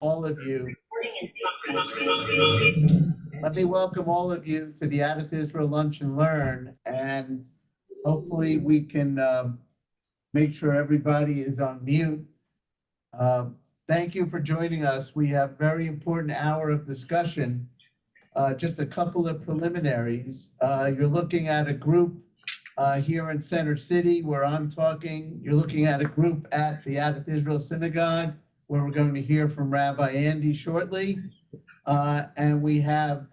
all of you. Let me welcome all of you to the Addith Israel Lunch and Learn, and hopefully we can make sure everybody is on mute. Thank you for joining us. We have a very important hour of discussion. Just a couple of preliminaries. You're looking at a group here in Center City where I'm talking. You're looking at a group at the Addith Israel Synagogue where we're going to hear from Rabbi Andy shortly. And we have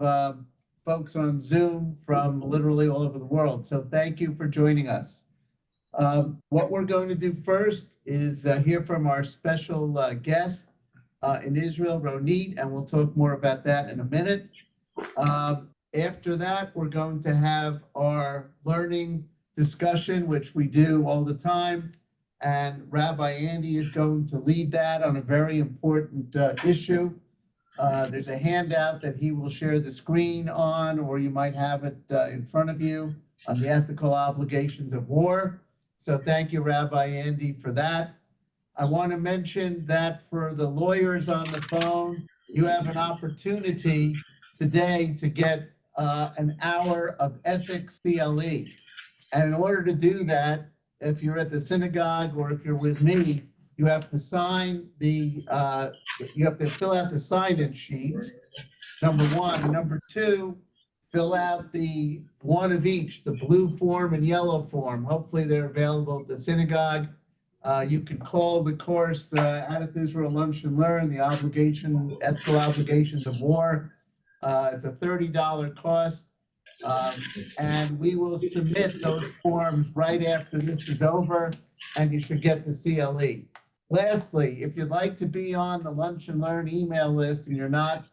folks on Zoom from literally all over the world. So thank you for joining us. What we're going to do first is hear from our special guest in Israel, Ronit, and we'll talk more about that in a minute. After that, we're going to have our learning discussion, which we do all the time. And Rabbi Andy is going to lead that on a very important issue. There's a handout that he will share the screen on, or you might have it in front of you on the ethical obligations of war. So thank you, Rabbi Andy, for that. I want to mention that for the lawyers on the phone, you have an opportunity today to get an hour of ethics CLE. And in order to do that, if you're at the synagogue or if you're with me, you have to sign the, you have to fill out the sign-in sheet, number one. Number two, fill out the one of each, the blue form and yellow form. Hopefully they're available at the synagogue. You can call the course Addith Israel Lunch and Learn, the ethical obligations of war. It's a $30 cost. And we will submit those forms right after this is over, and you should get the CLE. Lastly, if you'd like to be on the Lunch and Learn email list and you're not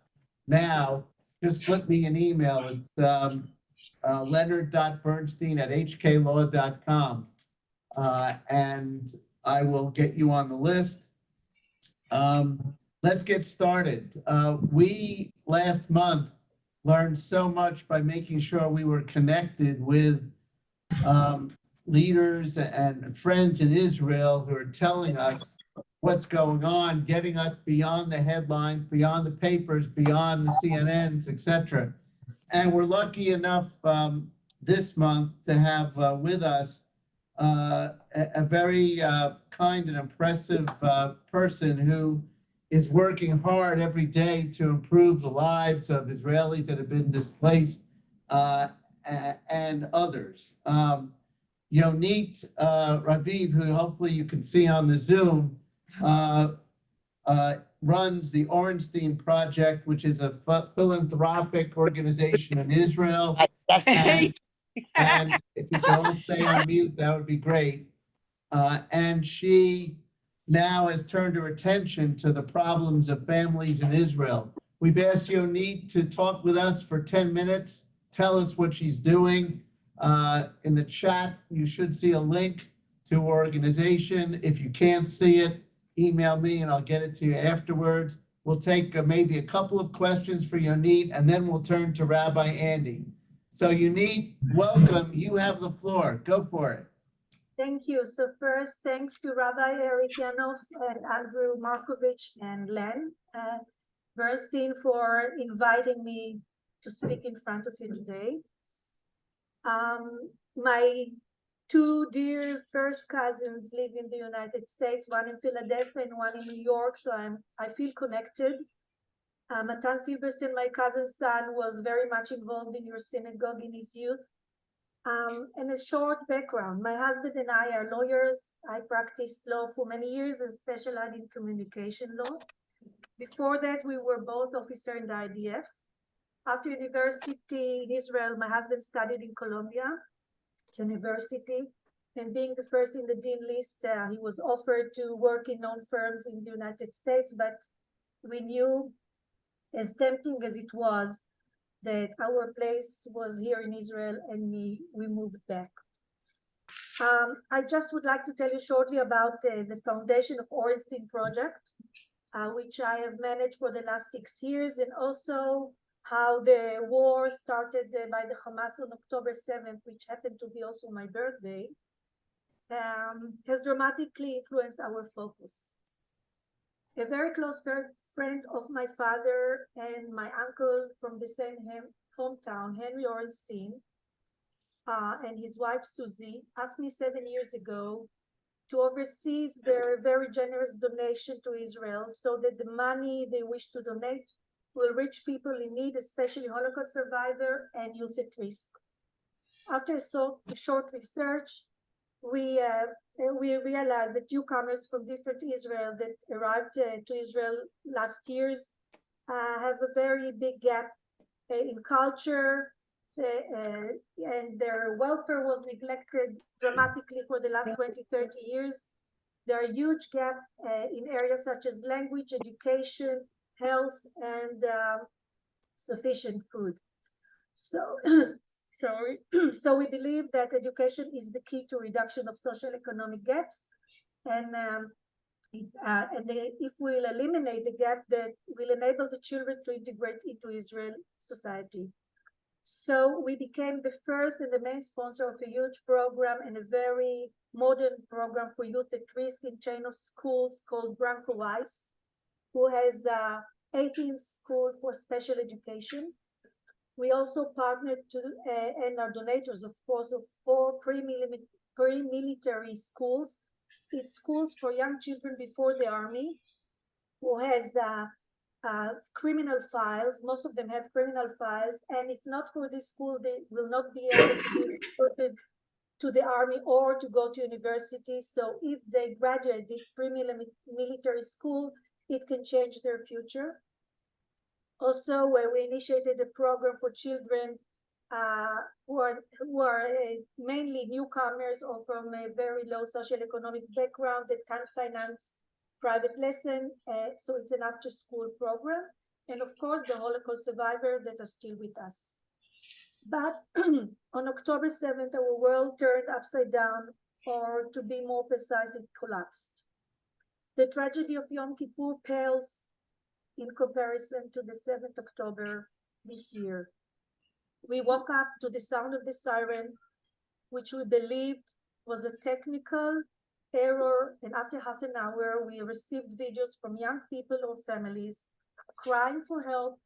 now, just flip me an email. It's leonard.bernstein@hklaw.com, and I will get you on the list. Let's get started. We last month learned so much by making sure we were connected with leaders and friends in Israel who are telling us what's going on, getting us beyond the headlines, beyond the papers, beyond the CNNs, etc. And we're lucky enough this month to have with us a very kind and impressive person who is working hard every day to improve the lives of Israelis that have been displaced and others. Yonit Raviv, who hopefully you can see on the Zoom, runs the Orenstein Project, which is a philanthropic organization in Israel. And if you can all stay on mute, that would be great. And she now has turned her attention to the problems of families in Israel. We've asked Yonit to talk with us for 10 minutes, tell us what she's doing. In the chat, you should see a link to her organization. If you can't see it, email me and I'll get it to you afterwards. We'll take maybe a couple of questions for Yonit, and then we'll turn to Rabbi Andy. So Yonit, welcome. You have the floor. Go for it. Thank you. So first, thanks to Rabbi Eric Yanov and Andrew Markovich and Len Bernstein for inviting me to speak in front of you today. My two dear first cousins live in the United States, one in Philadelphia and one in New York, so I feel connected. Matan Silberstein, my cousin's son, was very much involved in your synagogue in his youth. And a short background, my husband and I are lawyers. I practiced law for many years and specialized in communication law. Before that, we were both officers in the IDF. After university in Israel, my husband studied in Columbia University, and being the first in the dean list, he was offered to work in known firms in the United States, but we knew, as tempting as it was, that our place was here in Israel, and we moved back. I just would like to tell you shortly about the foundation of Orenstein Project, which I have managed for the last 6 years, and also how the war started by the Hamas on October 7th, which happened to be also my birthday, has dramatically influenced our focus. A very close friend of my father and my uncle from the same hometown, Henry Orenstein, and his wife Susie, asked me 7 years ago to oversee their very generous donation to Israel so that the money they wish to donate will reach people in need, especially Holocaust survivors and youth at risk. After a short research, we realized that newcomers from different Israel that arrived to Israel last years have a very big gap in culture, and their welfare was neglected dramatically for the last 20, 30 years. There are huge gaps in areas such as language, education, health, and sufficient food. So, so we believe that education is the key to reduction of social economic gaps, and if we'll eliminate the gap, that will enable the children to integrate into Israel society. So we became the first and the main sponsor of a huge program and a very modern program for youth at risk in chain of schools called Branko Weiss, who has 18 schools for special education. We also partnered to, and are donators, of course, of 4 pre-military schools. It's schools for young children before the army, who has criminal files. Most of them have criminal files, and if not for this school, they will not be able to be recruited to the army or to go to university. So if they graduate this pre-military school, it can change their future. Also, where we initiated a program for children who are mainly newcomers or from a very low socioeconomic background that can't finance private lesson, so it's an after-school program, and of course the Holocaust survivors that are still with us. But on October 7th, our world turned upside down, or to be more precise, it collapsed. The tragedy of Yom Kippur pales in comparison to the 7th October this year. We woke up to the sound of the siren, which we believed was a technical error, and after half an hour, we received videos from young people or families crying for help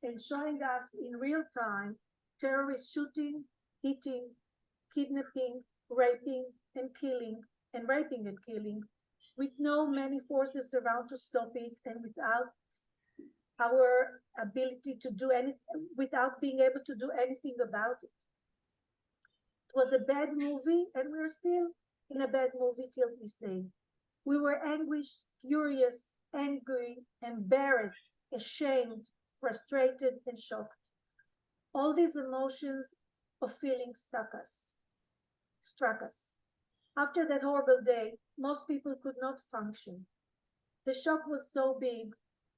and showing us in real time terrorists shooting, hitting, kidnapping, raping, and killing, with no many forces around to stop it, and without our ability to do anything, without being able to do anything about it. It was a bad movie, and we're still in a bad movie till this day. We were anguished, furious, angry, embarrassed, ashamed, frustrated, and shocked. All these emotions of feeling struck us. After that horrible day, most people could not function. The shock was so big,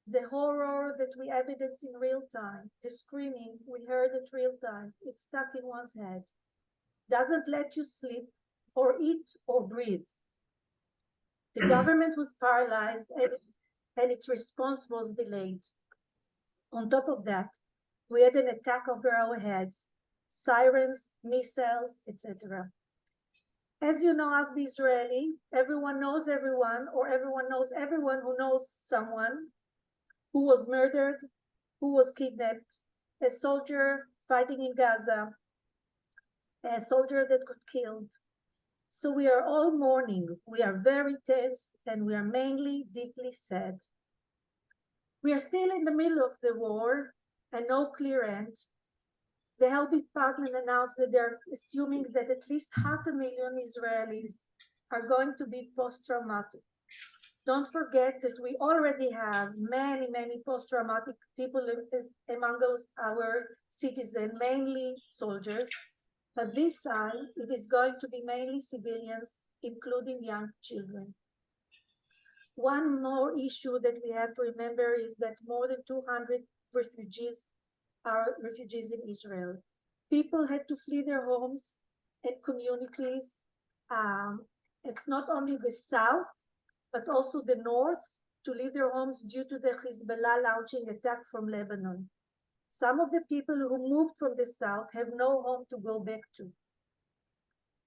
the horror that we evidenced in real time, the screaming we heard at real time, it stuck in one's head. Doesn't let you sleep or eat or breathe. The government was paralyzed and its response was delayed. On top of that, we had an attack over our heads, sirens, missiles, etc. As you know, as the Israeli, everyone knows everyone, or everyone knows everyone who knows someone who was murdered, who was kidnapped, a soldier fighting in Gaza, a soldier that got killed. So we are all mourning. We are very tense, and we are mainly deeply sad. We are still in the middle of the war and no clear end. The Health Department announced that they're assuming that at least 500,000 Israelis are going to be post-traumatic. Don't forget that we already have many, many post-traumatic people among our citizens, mainly soldiers. But this time, it is going to be mainly civilians, including young children. One more issue that we have to remember is that more than 200 refugees are refugees in Israel. People had to flee their homes and communities. It's not only the south, but also the north, to leave their homes due to the Hezbollah launching attack from Lebanon. Some of the people who moved from the south have no home to go back to.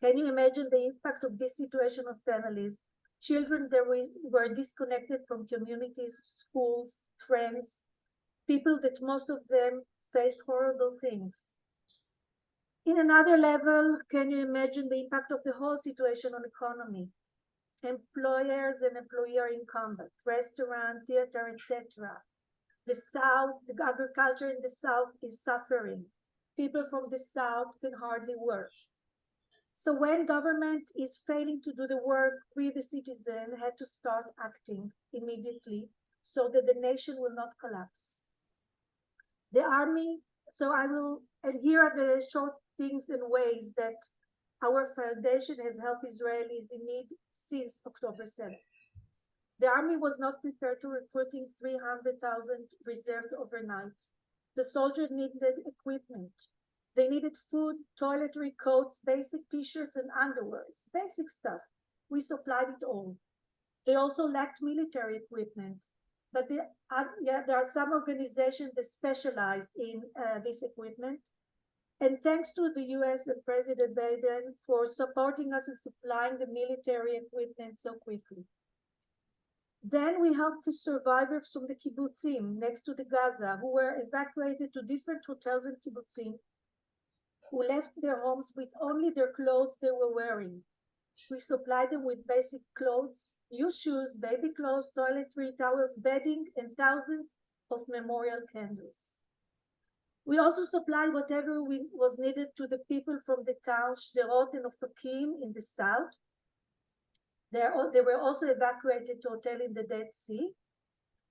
Can you imagine the impact of this situation on families children that were disconnected from communities, schools, friends, people that most of them faced horrible things. In another level, can you imagine the impact of the whole situation on economy? Employers and employee are in combat, restaurant, theater, etc. The South, the agriculture in the South is suffering. People from the South can hardly work. So when government is failing to do the work, we the citizen had to start acting immediately so that the nation will not collapse. The army, so I will, and here are the short things and ways that our foundation has helped Israelis in need since October 7th. The army was not prepared to recruiting 300,000 reserves overnight. The soldiers needed equipment. They needed food, toiletry, coats, basic t-shirts and underwears, basic stuff. We supplied it all. They also lacked military equipment, but there are some organizations that specialize in this equipment. And thanks to the US and President Biden for supporting us and supplying the military equipment so quickly. Then we helped the survivors from the kibbutzim next to the Gaza who were evacuated to different hotels in kibbutzim, who left their homes with only their clothes they were wearing. We supplied them with basic clothes, new shoes, baby clothes, toiletry, towels, bedding, and thousands of memorial candles. We also supplied whatever was needed to the people from the towns Sderot and Ofakim in the south. They were also evacuated to a hotel in the Dead Sea,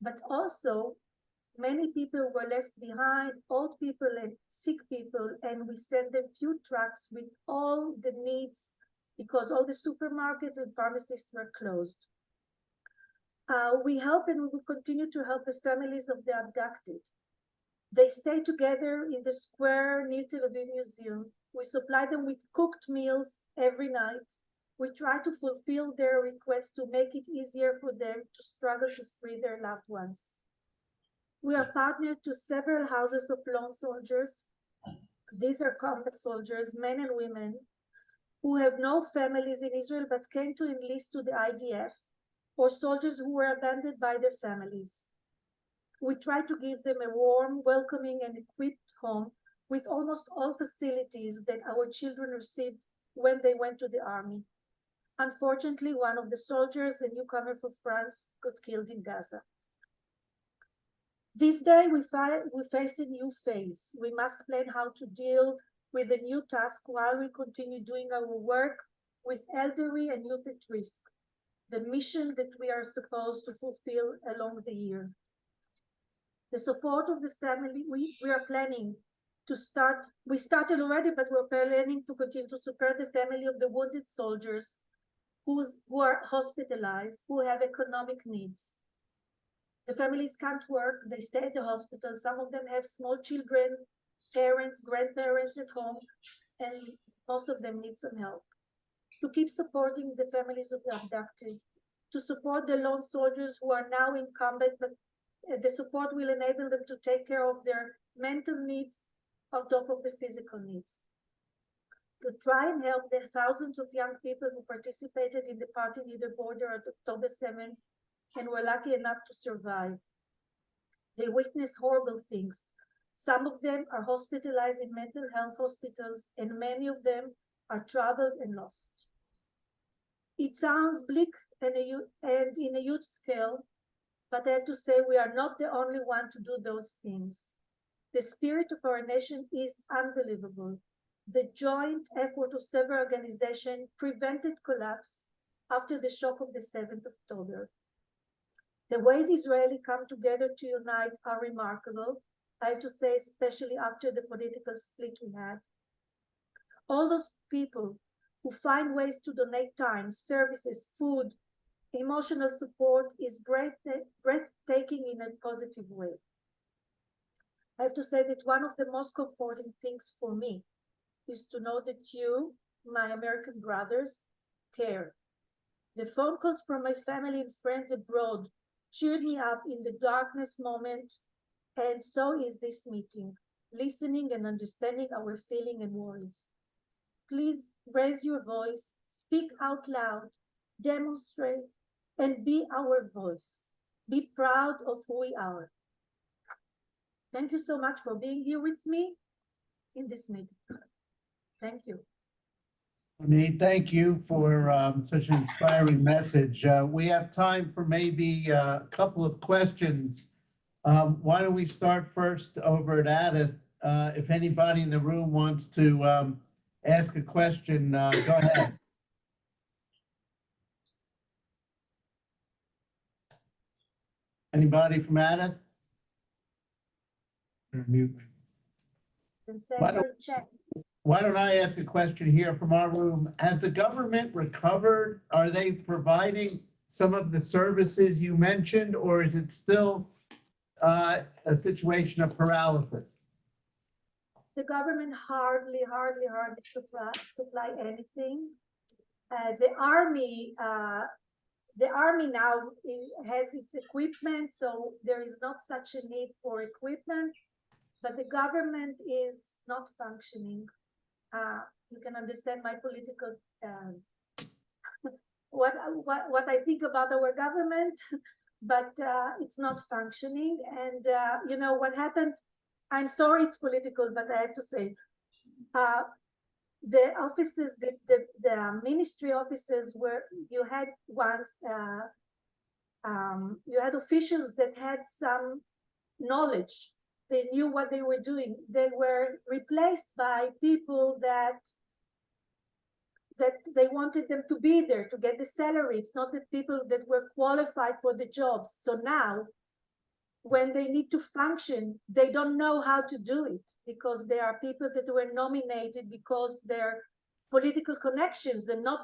but also many people were left behind, old people and sick people, and we sent them few trucks with all the needs because all the supermarkets and pharmacies were closed. We help and we will continue to help the families of the abducted. They stay together in the square near Tel Aviv Museum. We supply them with cooked meals every night. We try to fulfill their request to make it easier for them to struggle to free their loved ones. We are partnered to several houses of lone soldiers. These are combat soldiers, men and women, who have no families in Israel but came to enlist to the IDF, or soldiers who were abandoned by their families. We try to give them a warm, welcoming, and equipped home with almost all facilities that our children received when they went to the army. Unfortunately, one of the soldiers, a newcomer from France, got killed in Gaza. This day, we face a new phase. We must plan how to deal with a new task while we continue doing our work with elderly and youth at risk, the mission that we are supposed to fulfill along the year. The support of the family, we are planning to start, we started already, but we're planning to continue to support the family of the wounded soldiers who are hospitalized, who have economic needs. The families can't work, they stay at the hospital. Some of them have small children, parents, grandparents at home, and most of them need some help. To keep supporting the families of the abducted, to support the lone soldiers who are now in combat, but the support will enable them to take care of their mental needs on top of the physical needs. To try and help the thousands of young people who participated in the party near the border on October 7th and were lucky enough to survive. They witnessed horrible things. Some of them are hospitalized in mental health hospitals, and many of them are troubled and lost. It sounds bleak and in a huge scale, but I have to say we are not the only one to do those things. The spirit of our nation is unbelievable. The joint effort of several organizations prevented collapse after the shock of the 7th of October. The ways Israelis come together to unite are remarkable, I have to say, especially after the political split we had. All those people who find ways to donate time, services, food, emotional support is breathtaking in a positive way. I have to say that one of the most comforting things for me is to know that you, my American brothers, care. The phone calls from my family and friends abroad cheered me up in the darkness moment, and so is this meeting, listening and understanding our feeling and worries. Please raise your voice, speak out loud, demonstrate, and be our voice. Be proud of who we are. Thank you so much for being here with me in this meeting. Thank you. Ronit, thank you for such an inspiring message. We have time for maybe a couple of questions. Why don't we start first over at Adith? If anybody in the room wants to ask a question, go ahead. Anybody from Adith? Mute. And send Why don't- her check. Why don't I ask a question here from our room? Has the government recovered? Are they providing some of the services you mentioned, or is it still a situation of paralysis? The government hardly supply anything. The army now has its equipment, so there is not such a need for equipment, but the government is not functioning. You can understand my political, what I think about our government, but it's not functioning. And you know what happened? I'm sorry it's political, but I have to say, the offices, the ministry offices where you had once, you had officials that had some knowledge. They knew what they were doing. They were replaced by people that they wanted them to be there to get the salary. It's not the people that were qualified for the jobs. So now, when they need to function, they don't know how to do it because there are people that were nominated because their political connections and not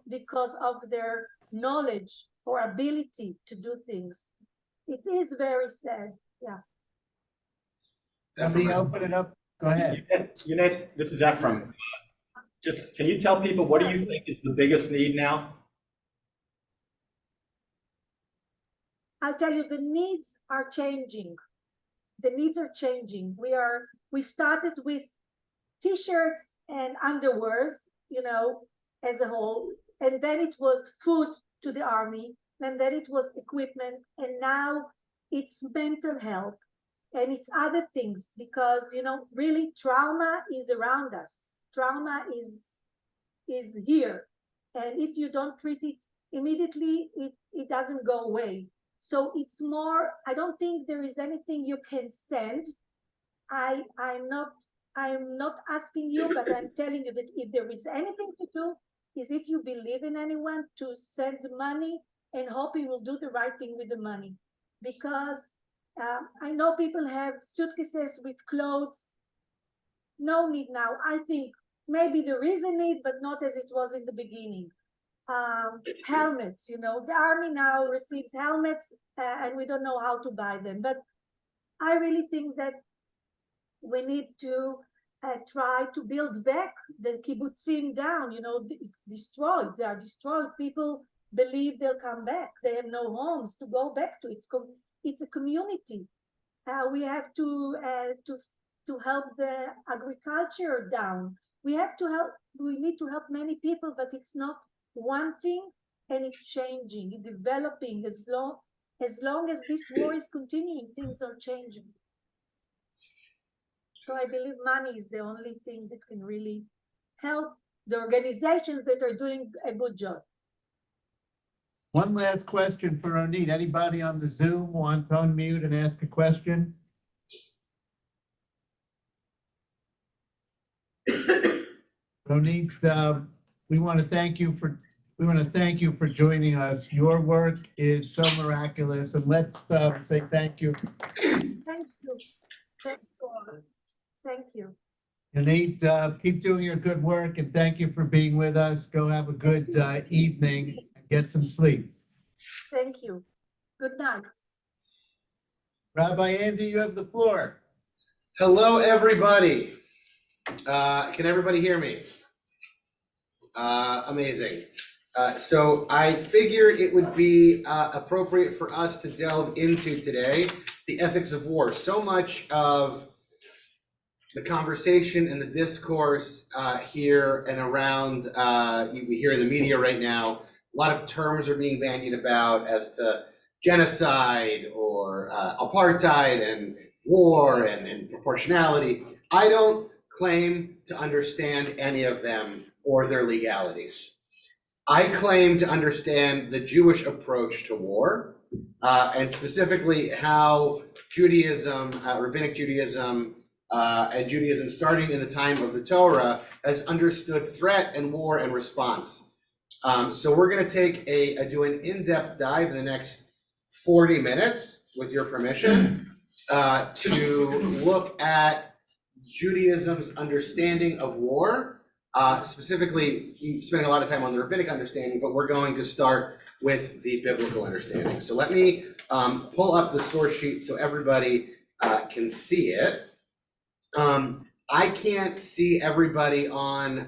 because of their knowledge or ability to do things. It is very sad. Yeah. Let me open it up. Go ahead. Yunit, this is Ephraim. Just, can you tell people what do you think is the biggest need now? I'll tell you, the needs are changing. The needs are changing. We started with t-shirts and underwears, you know, as a whole, and then it was food to the army, and then it was equipment, and now it's mental health, and it's other things, because, you know, really trauma is around us. Trauma is here, and if you don't treat it immediately, it doesn't go away. So it's more, I don't think there is anything you can send. I'm not asking you, but I'm telling you that if there is anything to do, is if you believe in anyone, to send money and hope he will do the right thing with the money. Because I know people have suitcases with clothes. No need now. I think maybe there is a need, but not as it was in the beginning. Helmets, you know, the army now receives helmets and we don't know how to buy them. But I really think that we need to try to build back the kibbutzim down. You know, it's destroyed. They are destroyed. People believe they'll come back. They have no homes to go back to. It's a community. We have to help the agriculture down. We have to help. We need to help many people, but it's not one thing, and it's changing, it's developing. As long as this war is continuing, things are changing. So I believe money is the only thing that can really help the organizations that are doing a good job. One last question for Ronit. Anybody on the Zoom want to unmute and ask a question? Ronit, we want to thank you for joining us. Your work is so miraculous, and let's say thank you. Thank you. Thank you. Ronit, keep doing your good work, and thank you for being with us. Go have a good evening and get some sleep. Thank you. Good night. Rabbi Andy, you have the floor. Hello, everybody. Can everybody hear me? Amazing. So I figured it would be appropriate for us to delve into today the ethics of war. So much of the conversation and the discourse here and around, we hear in the media right now, A lot of terms are being bandied about as to genocide or apartheid and war and proportionality. I don't claim to understand any of them or their legalities. I claim to understand the Jewish approach to war, and specifically how Judaism, Rabbinic Judaism, and Judaism starting in the time of the Torah has understood threat and war and response. So we're going to do an in-depth dive in the next 40 minutes, with your permission, to look at Judaism's understanding of war. Specifically, spending a lot of time on the rabbinic understanding, but we're going to start with the biblical understanding. So let me pull up the source sheet so everybody can see it. I can't see everybody on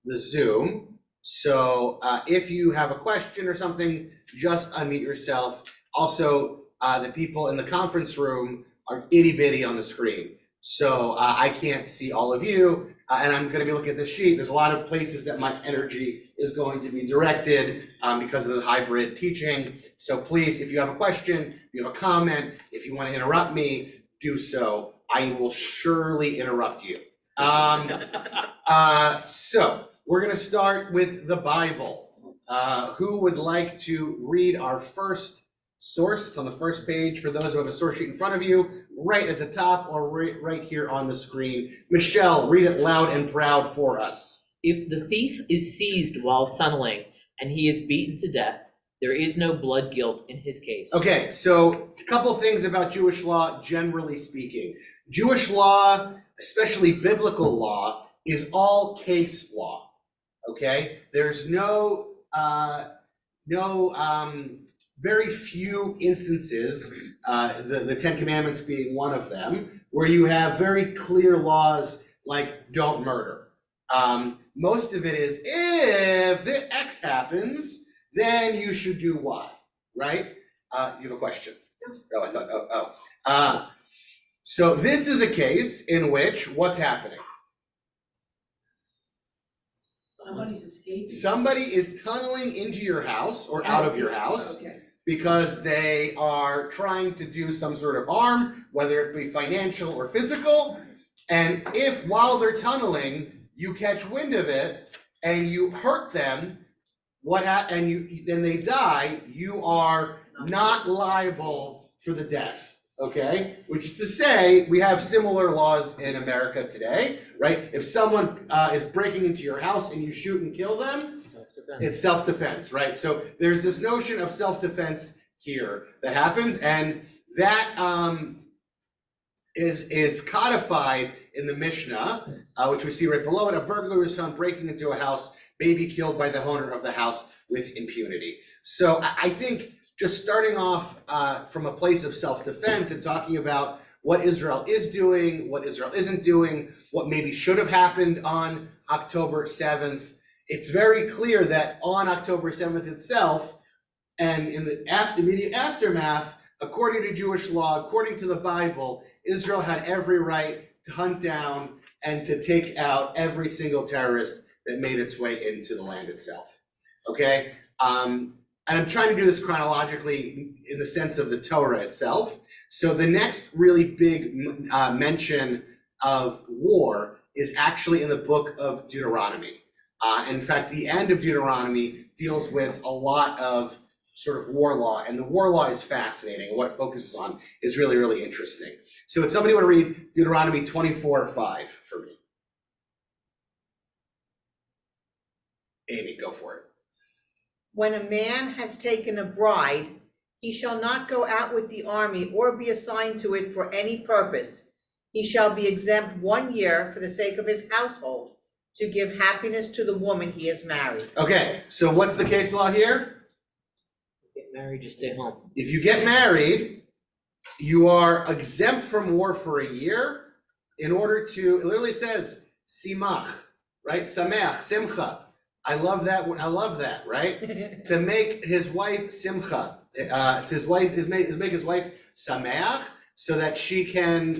the Zoom. So if you have a question or something, just unmute yourself. Also, the people in the conference room are itty bitty on the screen. So I can't see all of you, and I'm going to be looking at this sheet. There's a lot of places that my energy is going to be directed because of the hybrid teaching. So please, if you have a question, if you have a comment, if you want to interrupt me, do so. I will surely interrupt you. So we're going to start with the Bible. Who would like to read our first source? It's on the first page for those who have a source sheet in front of you, right at the top or right here on the screen. Michelle, read it loud and proud for us. If the thief is seized while tunneling and he is beaten to death, there is no blood guilt in his case. Okay, so a couple things about Jewish law, generally speaking. Jewish law, especially biblical law, is all case law. Okay, there's very few instances, the Ten Commandments being one of them, where you have very clear laws like don't murder. Most of it is if the X happens, then you should do Y, right? You have a question? Oh, I thought, so this is a case in which what's happening? Somebody's escaping. Somebody is tunneling into your house or out of your house. Okay. Because they are trying to do some sort of harm, whether it be financial or physical. And if while they're tunneling, you catch wind of it and you hurt them, then they die, you are not liable for the death. Okay, which is to say, we have similar laws in America today, right? If someone is breaking into your house and you shoot and kill them, it's self-defense, right? So there's this notion of self-defense here that happens, and that is codified in the Mishnah, which we see right below it. A burglar is found breaking into a house may be killed by the owner of the house with impunity. So I think just starting off from a place of self-defense and talking about what Israel is doing, what Israel isn't doing, what maybe should have happened on October 7th, it's very clear that on October 7th itself, and in the immediate aftermath, according to Jewish law, according to the Bible, Israel had every right to hunt down and to take out every single terrorist that made its way into the land itself. Okay? And I'm trying to do this chronologically in the sense of the Torah itself. So the next really big mention of war is actually in the book of Deuteronomy. In fact, the end of Deuteronomy deals with a lot of sort of war law, and the war law is fascinating. What it focuses on is really, really interesting. So would somebody want to read Deuteronomy 24:5 for me? Amy, go for it. When a man has taken a bride, he shall not go out with the army or be assigned to it for any purpose. He shall be exempt 1 year for the sake of his household, to give happiness to the woman he has married. Okay, so what's the case law here? Get married, just stay home. If you get married, you are exempt from war for a year in order to, it literally says, simach, right? Sameach, simcha. I love that, right? To make his wife simcha, make his wife sameach, so that she can,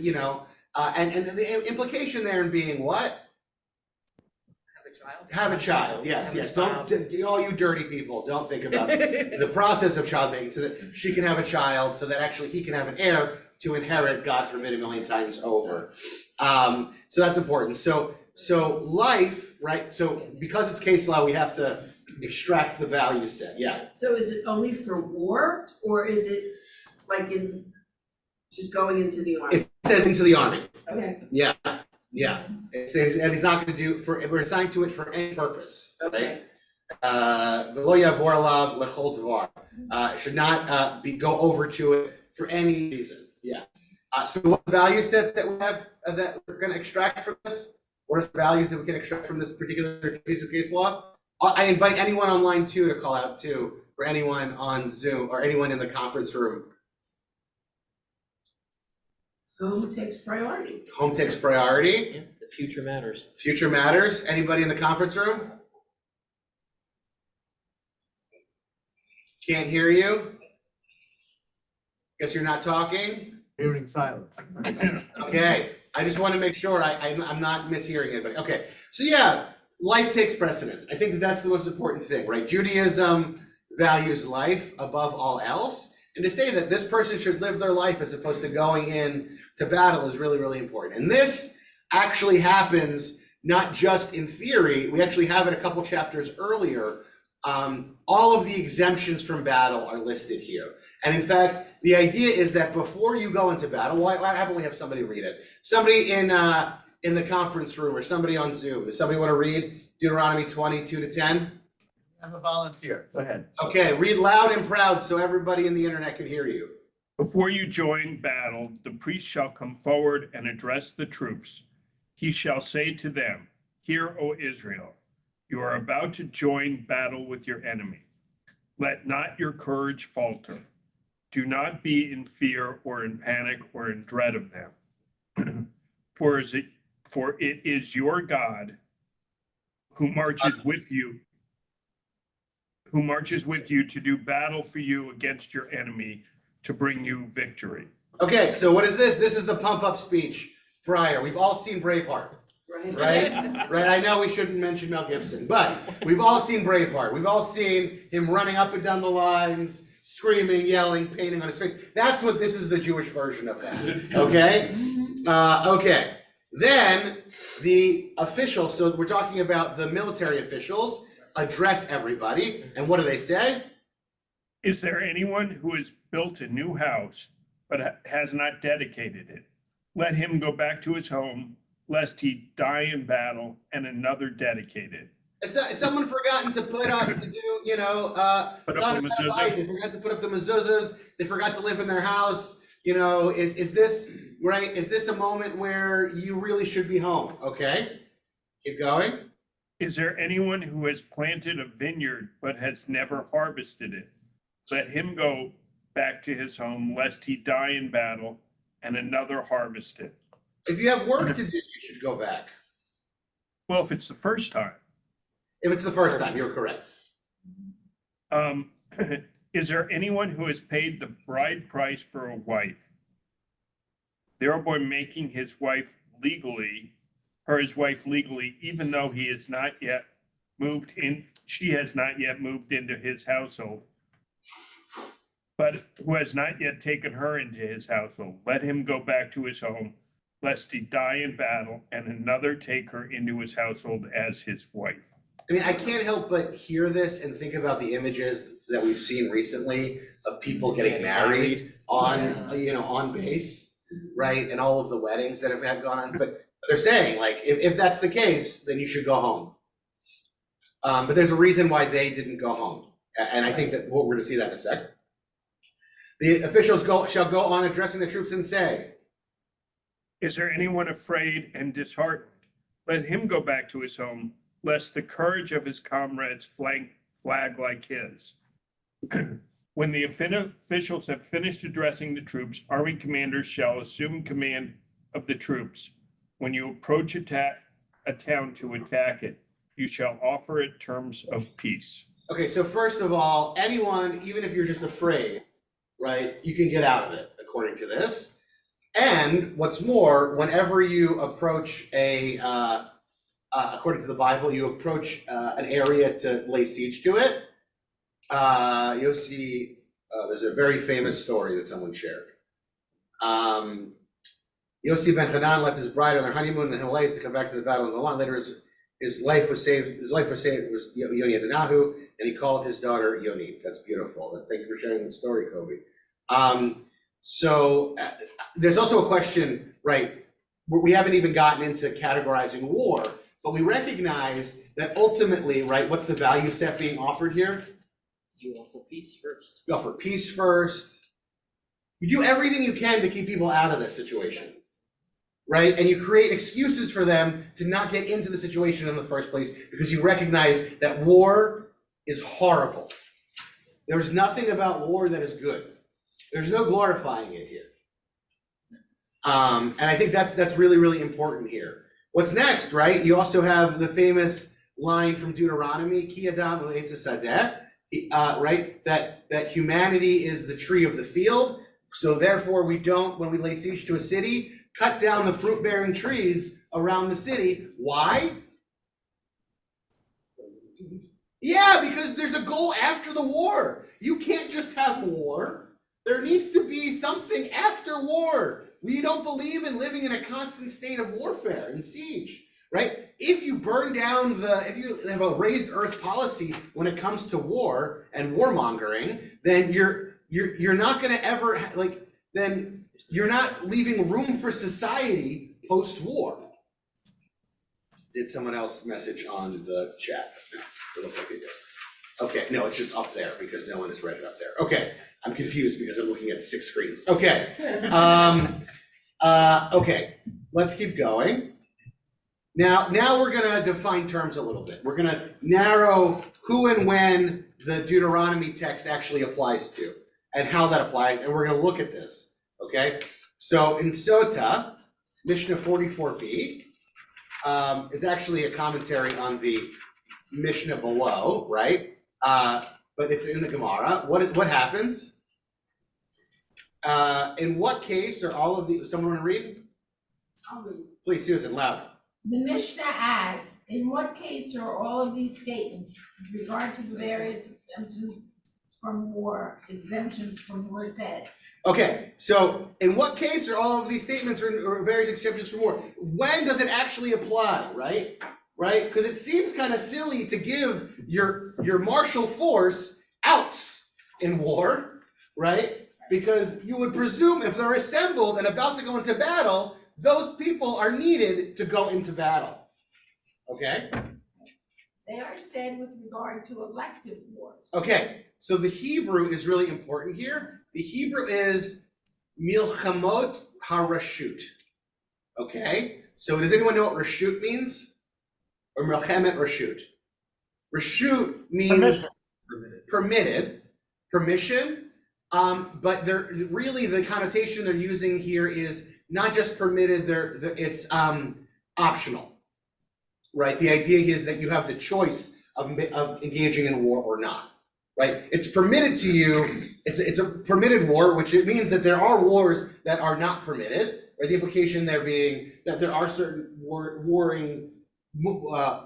and the implication there in being what? Have a child, yes, yes. Don't, all you dirty people, don't think about the process of child making so that she can have a child, so that actually he can have an heir to inherit, God forbid, a million times over. So that's important. So life, right? So because it's case law, we have to extract the value set. Yeah. So is it only for war, or is it like in, just going into the army? It says into the army. Okay, Yeah. It says, and he's not going to do for. We're assigned to it for any purpose. okay. V'lo yavor alav lechol dvar. Should not go over to it for any reason. Yeah. So what value set that we have that we're going to extract from this? What are the values that we can extract from this particular piece of case law? I invite anyone online too to call out too, or anyone on Zoom or anyone in the conference room. Home takes priority. Home takes priority. Yeah, the future matters. Future matters. Anybody in the conference room? Can't hear you. Guess you're not talking. Hearing silence. Okay, I just want to make sure I'm not mishearing anybody. Okay, so yeah, life takes precedence. I think that's the most important thing, right? Judaism values life above all else. And to say that this person should live their life as opposed to going in to battle is really, really important. And this actually happens not just in theory, we actually have it a couple chapters earlier. All of the exemptions from battle are listed here. And in fact, the idea is that before you go into battle, why haven't we have somebody read it? Somebody in the conference room or somebody on Zoom. Does somebody want to read Deuteronomy 22-10? I'm a volunteer. Go ahead. Okay, read loud and proud so everybody in the internet can hear you. Before you join battle, the priest shall come forward and address the troops. He shall say to them, "Hear, O Israel, you are about to join battle with your enemy. Let not your courage falter. Do not be in fear or in panic or in dread of them. For it is your God who marches with you to do battle for you against your enemy, to bring you victory." Okay, so what is this? This is the pump up speech prior. We've all seen Braveheart, right? Right, I know we shouldn't mention Mel Gibson, but we've all seen Braveheart. We've all seen him running up and down the lines, screaming, yelling, painting on his face. That's what this is, the Jewish version of that, okay? Okay, then the officials, so we're talking about the military officials, address everybody, and what do they say? Is there anyone who has built a new house but has not dedicated it? Let him go back to his home, lest he die in battle and another dedicate it. Has someone forgotten to put up, to do, Put up the mezuzah? They forgot to put up the mezuzahs, they forgot to live in their house, is this, right, is this a moment where you really should be home, okay? Keep going. Is there anyone who has planted a vineyard but has never harvested it? Let him go back to his home, lest he die in battle and another harvest it. If you have work to do, you should go back. Well, if it's the first time. If it's the first time, you're correct. Is there anyone who has paid the bride price for a wife, thereby making his wife legally, even though he has not yet moved in, she has not yet moved into his household, but who has not yet taken her into his household? Let him go back to his home, lest he die in battle and another take her into his household as his wife. I mean, I can't help but hear this and think about the images that we've seen recently of people getting married on, on base, right? And all of the weddings that have gone on. But they're saying, like, if that's the case, then you should go home. But there's a reason why they didn't go home. And I think that we're going to see that in a second. The officials shall go on addressing the troops and say, Is there anyone afraid and disheartened? Let him go back to his home, lest the courage of his comrades flag like his. When the officials have finished addressing the troops, army commanders shall assume command of the troops. When you approach a town to attack it, you shall offer it terms of peace. Okay, so first of all, anyone, even if you're just afraid, right, you can get out of it, according to this. And what's more, whenever you approach a according to the Bible, you approach an area to lay siege to it. Yossi, there's a very famous story that someone shared. Yossi ben Hanan left his bride on their honeymoon in the Himalayas to come back to the battle in Milan. Later, his life was saved. His life was saved was Yoni Netanyahu, and he called his daughter Yoni. That's beautiful. Thank you for sharing the story, Kobe. So there's also a question, right? We haven't even gotten into categorizing war, but we recognize that ultimately, right? What's the value set being offered here? You offer peace first. You offer peace first. You do everything you can to keep people out of this situation, right? And you create excuses for them to not get into the situation in the first place because you recognize that war is horrible. There's nothing about war that is good. There's no glorifying it here. And I think that's really, really important here. What's next, right? You also have the famous line from Deuteronomy, Ki Adam U'etz Hasadeh, right? That humanity is the tree of the field. So therefore we don't, when we lay siege to a city, cut down the fruit-bearing trees around the city. Why? Yeah, because there's a goal after the war. You can't just have war. There needs to be something after war. We don't believe in living in a constant state of warfare and siege, right? If you burn down if you have a raised earth policy when it comes to war and warmongering, then you're not going to ever then you're not leaving room for society post-war. Did someone else message on the chat? No, it looked like they did. Okay, no, it's just up there because no one has read it up there. Okay, I'm confused because I'm looking at 6 screens. Okay, okay, let's keep going. Now we're gonna define terms a little bit. We're gonna narrow who and when the Deuteronomy text actually applies to and how that applies, and we're gonna look at this, okay? So in Sota, Mishnah 44b, it's actually a commentary on the Mishnah below, right? But it's in the Gemara. What happens? In what case are all of the, someone want to read? I'll read. Please, Susan, loud. The Mishnah adds, in what case are all of these statements with regard to the various exemptions from war said? Okay, so in what case are all of these statements or various exceptions from war? When does it actually apply, right? Right? Because it seems kind of silly to give your martial force outs in war, right? Because you would presume if they're assembled and about to go into battle, those people are needed to go into battle. Okay? They are said with regard to elective wars. Okay, so the Hebrew is really important here. The Hebrew is milchamot harashut. Okay? So does anyone know what rashut means? Or milchemet rashut? Rashut means permitted, permission, but they're really the connotation they're using here is not just permitted, it's optional, right? The idea is that you have the choice of engaging in war or not, right? It's permitted to you, it's a permitted war, which it means that there are wars that are not permitted, right? The implication there being that there are certain warring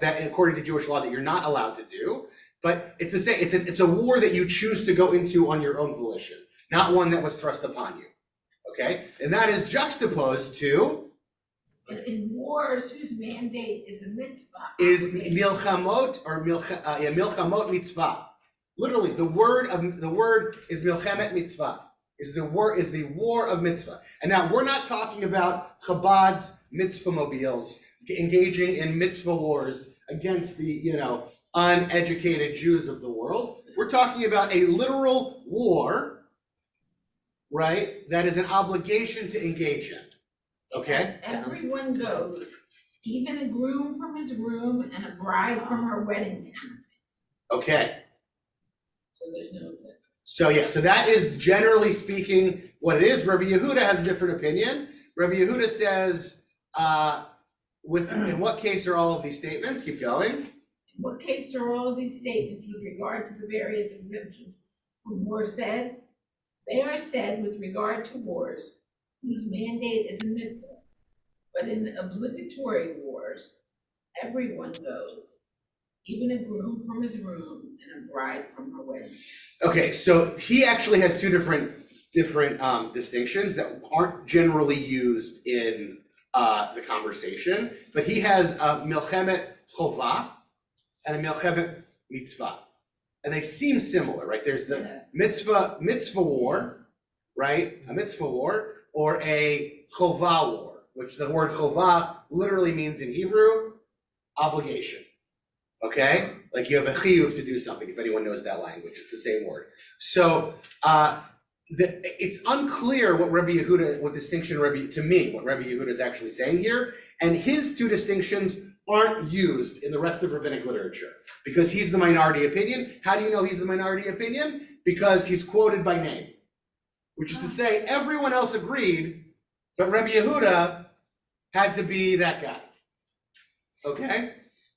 that according to Jewish law that you're not allowed to do, but it's the same. It's a war that you choose to go into on your own volition, not one that was thrust upon you. Okay, and that is juxtaposed to in wars whose mandate is a mitzvah. Is milchamot or milchamot mitzvah. Literally, the word is milchemet mitzvah. Is the war of mitzvah. And now we're not talking about Chabad's mitzvah mobiles engaging in mitzvah wars against the uneducated Jews of the world. We're talking about a literal war, right? That is an obligation to engage in. Okay? Everyone goes, even a groom from his room and a bride from her wedding gown. Okay. So there's no exception. So that is generally speaking what it is. Rabbi Yehuda has a different opinion. Rabbi Yehuda says, in what case are all of these statements? Keep going. In what case are all of these statements with regard to the various exemptions from war said? They are said with regard to wars whose mandate is a mitzvah, but in obligatory wars, everyone goes, even a groom from his room and a bride from her wedding. Okay, so he actually has two different distinctions that aren't generally used in the conversation, but he has a milchemet chova and a milchemet mitzvah, and they seem similar, right? There's the mitzvah war, right? A mitzvah war or a chova war, which the word chova literally means in Hebrew obligation. Okay, like you have a chiyuv to do something. If anyone knows that language, it's the same word. So it's unclear what Rabbi Yehuda, what distinction what Rabbi Yehuda is actually saying here, and his two distinctions aren't used in the rest of rabbinic literature because he's the minority opinion. How do you know he's the minority opinion? Because he's quoted by name, which is to say everyone else agreed, but Rabbi Yehuda had to be that guy. Okay.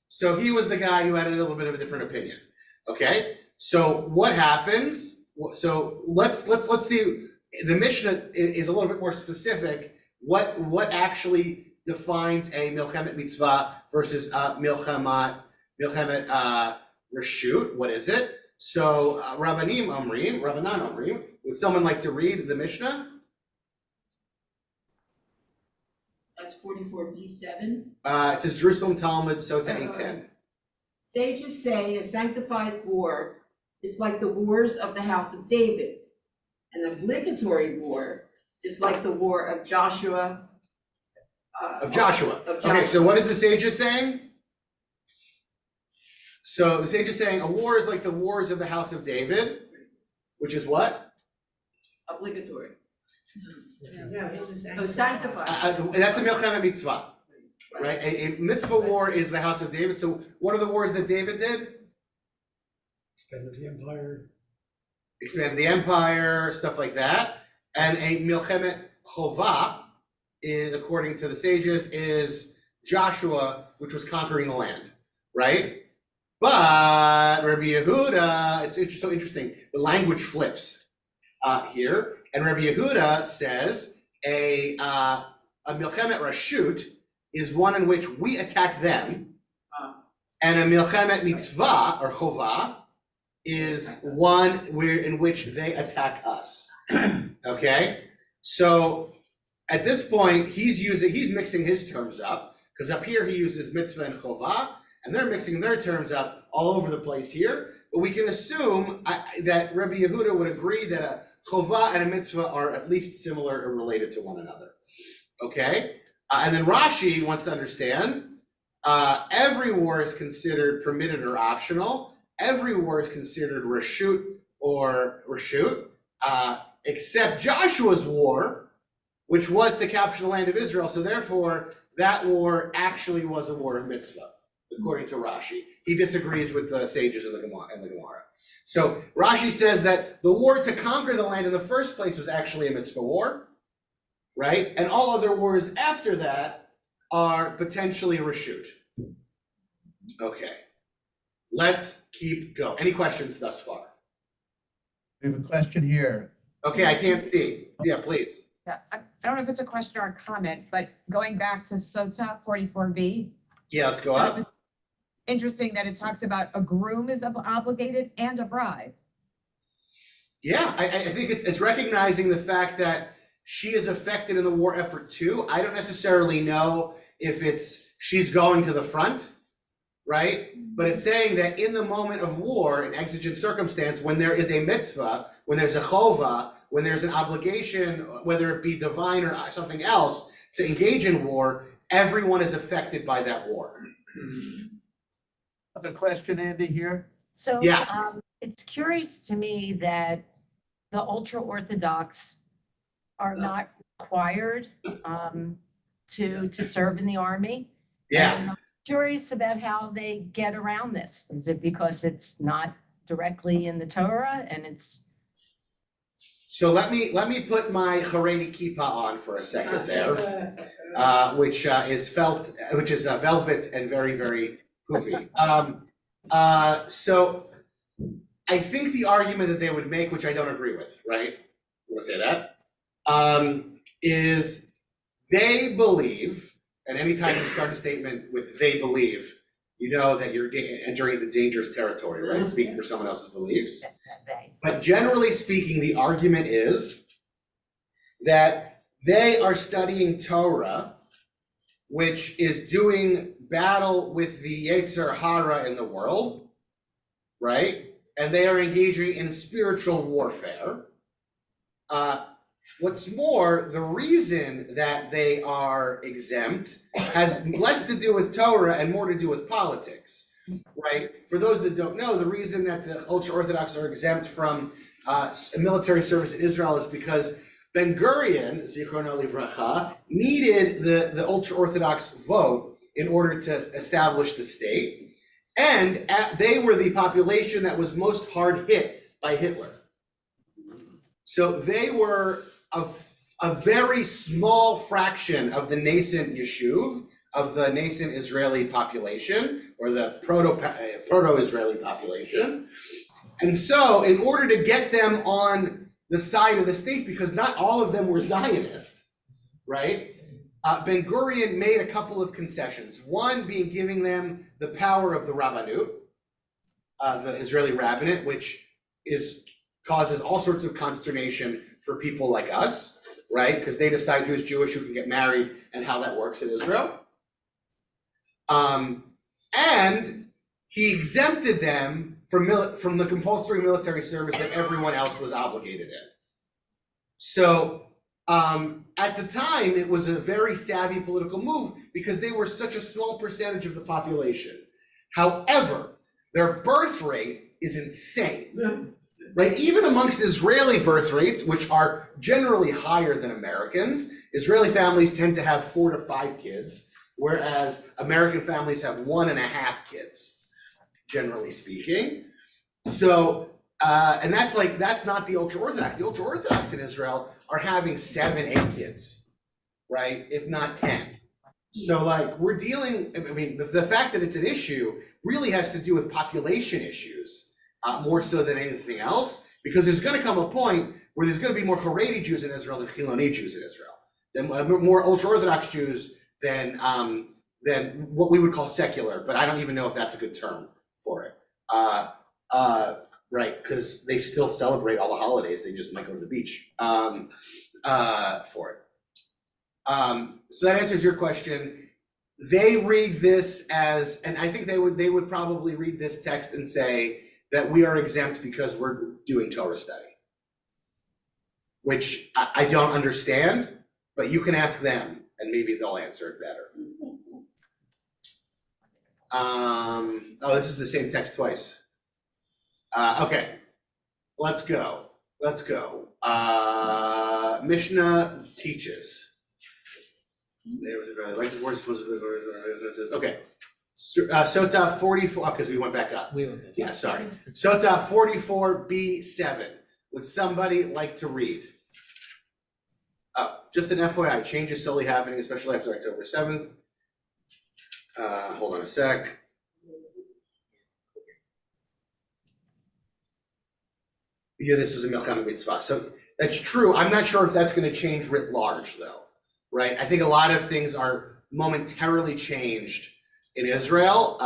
So he was the guy who had a little bit of a different opinion. Okay, so what happens? So let's see. The Mishnah is a little bit more specific. What actually defines a milchemet mitzvah versus milchemet reshut? What is it? So Rabbanan Omrim. Would someone like to read the Mishnah? That's 44b7. It says Jerusalem Talmud Sota 810. Sages say a sanctified war is like the wars of the house of David. An obligatory war is like the war of Joshua. Of Joshua. Okay, so what is the sages saying? So the sage is saying a war is like the wars of the house of David, which is what? Obligatory. Yeah, Oh, sanctified. That's a milchemet mitzvah, right? A mitzvah war is the house of David. So what are the wars that David did? Expanded the empire. Expanded the empire, stuff like that. And a milchemet chova is, according to the sages, is Joshua, which was conquering the land, right? But Rabbi Yehuda, it's so interesting. The language flips here, and Rabbi Yehuda says a milchemet rashut is one in which we attack them, and a milchemet mitzvah or chova is one in which they attack us. Okay, so at this point he's mixing his terms up, because up here he uses mitzvah and chova, and they're mixing their terms up all over the place here. But we can assume that Rabbi Yehuda would agree that a chova and a mitzvah are at least similar or related to one another. Okay, and then Rashi wants to understand every war is considered permitted or optional. Every war is considered reshut or reshut, except Joshua's war, which was to capture the land of Israel. So therefore, that war actually was a war of mitzvah, according to Rashi. He disagrees with the sages in the Gemara. So Rashi says that the war to conquer the land in the first place was actually a mitzvah war, right? And all other wars after that are potentially reshut. Okay, let's keep going. Any questions thus far? We have a question here. Okay, I can't see. Yeah, please. Yeah, I don't know if it's a question or a comment, but going back to Sota 44b. Yeah, let's go up. Interesting that it talks about a groom is obligated and a bride. Yeah, I think it's recognizing the fact that she is affected in the war effort too. I don't necessarily know if it's she's going to the front, right? But it's saying that in the moment of war, an exigent circumstance, when there is a mitzvah, when there's a chova, when there's an obligation, whether it be divine or something else, to engage in war, everyone is affected by that war. Other question, Andy, here? So Yeah. it's curious to me that the ultra-Orthodox are not required to serve in the army. Yeah. And I'm curious about how they get around this. Is it because it's not directly in the Torah and it's? So let me put my Haredi kippah on for a second there, which is velvet and very, very poofy. So I think the argument that they would make, which I don't agree with, right? I'm gonna say that, is they believe And anytime you start a statement with "they believe," you know that you're entering the dangerous territory, right? Speaking for someone else's beliefs. But generally speaking, the argument is that they are studying Torah, which is doing battle with the Yetzer Hara in the world, right? And they are engaging in spiritual warfare. What's more, the reason that they are exempt has less to do with Torah and more to do with politics, right? For those that don't know, the reason that the ultra-Orthodox are exempt from military service in Israel is because Ben Gurion, Zichrono Livracha, needed the ultra-Orthodox vote in order to establish the state. And they were the population that was most hard hit by Hitler. So they were a very small fraction of the nascent Yishuv, of the nascent Israeli population, or the proto-Israeli population. And so in order to get them on the side of the state, because not all of them were Zionist, right? Ben Gurion made a couple of concessions. One being giving them the power of the Rabbanut, the Israeli rabbinate, which causes all sorts of consternation for people like us, right? Because they decide who's Jewish, who can get married, and how that works in Israel. And he exempted them from the compulsory military service that everyone else was obligated in. So at the time, it was a very savvy political move because they were such a small percentage of the population. However, their birth rate is insane. Right, even amongst Israeli birth rates, which are generally higher than Americans, Israeli families tend to have 4 to 5 kids, whereas American families have 1.5 kids, generally speaking. So, and that's not the ultra-Orthodox. The ultra-Orthodox in Israel are having 7, 8 kids, right, if not 10. So we're dealing, I mean, the fact that it's an issue really has to do with population issues. More so than anything else, because there's going to come a point where there's going to be more Haredi Jews in Israel than Chiloni Jews in Israel, then more ultra-Orthodox Jews than what we would call secular, but I don't even know if that's a good term for it. Right, because they still celebrate all the holidays, they just might go to the beach for it. So that answers your question. They read this as, and I think they would probably read this text and say that we are exempt because we're doing Torah study, which I don't understand, but you can ask them and maybe they'll answer it better. Oh, this is the same text twice. Okay, let's go. Mishnah teaches. Okay. Sota 44, because we went back up. Yeah, sorry. Sota 44b7. Would somebody like to read? Oh, just an FYI, change is slowly happening, especially after October 7th. Hold on a sec. Yeah, this was a Milchama Mitzvah. So that's true. I'm not sure if that's going to change writ large, though, right? I think a lot of things are momentarily changed in Israel.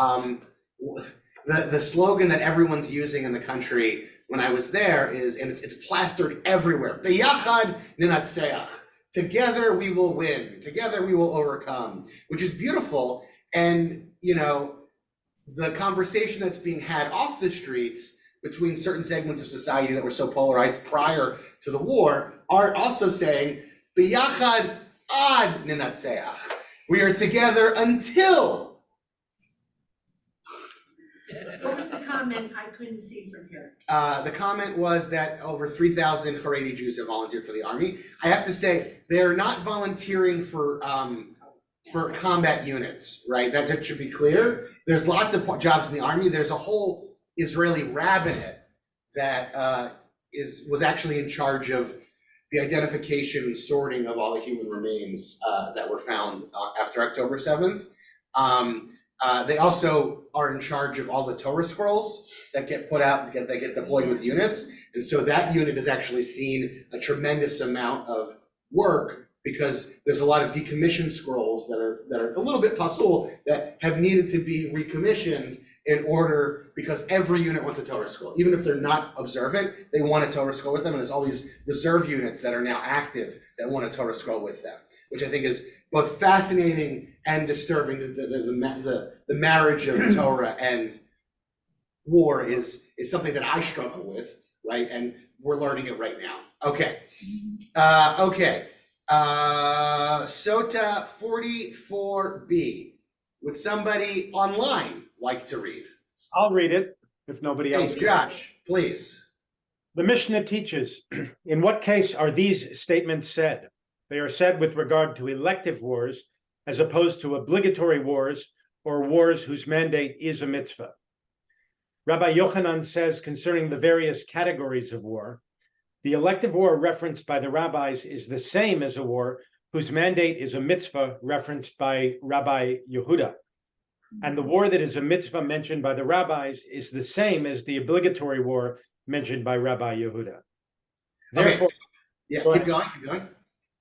The slogan that everyone's using in the country when I was there is, and it's plastered everywhere, Beyachad ninatzeach. Together we will win. Together we will overcome, which is beautiful. And, you know, the conversation that's being had off the streets between certain segments of society that were so polarized prior to the war are also saying, Beyachad ad ninatzeach. We are together until. What was the comment? I couldn't see from here. The comment was that over 3,000 Haredi Jews have volunteered for the army. I have to say, they're not volunteering for combat units, right? That should be clear. There's lots of jobs in the army. There's a whole Israeli rabbinate that was actually in charge of the identification and sorting of all the human remains that were found after October 7th. They also are in charge of all the Torah scrolls that get put out, that get deployed with units. And so that unit has actually seen a tremendous amount of work because there's a lot of decommissioned scrolls that are a little bit pasul that have needed to be recommissioned in order, because every unit wants a Torah scroll. Even if they're not observant, they want a Torah scroll with them, and there's all these reserve units that are now active that want a Torah scroll with them, which I think is both fascinating and disturbing. The marriage of Torah and war is something that I struggle with, right? And we're learning it right now. Okay. Sota 44b. Would somebody online like to read? I'll read it if nobody else. Hey, Josh, please. The Mishnah teaches, in what case are these statements said? They are said with regard to elective wars, as opposed to obligatory wars or wars whose mandate is a mitzvah. Rabbi Yochanan says concerning the various categories of war, the elective war referenced by the rabbis is the same as a war whose mandate is a mitzvah referenced by Rabbi Yehuda. And the war that is a mitzvah mentioned by the rabbis is the same as the obligatory war mentioned by Rabbi Yehuda. Therefore, Yeah, Go keep ahead. going, keep going.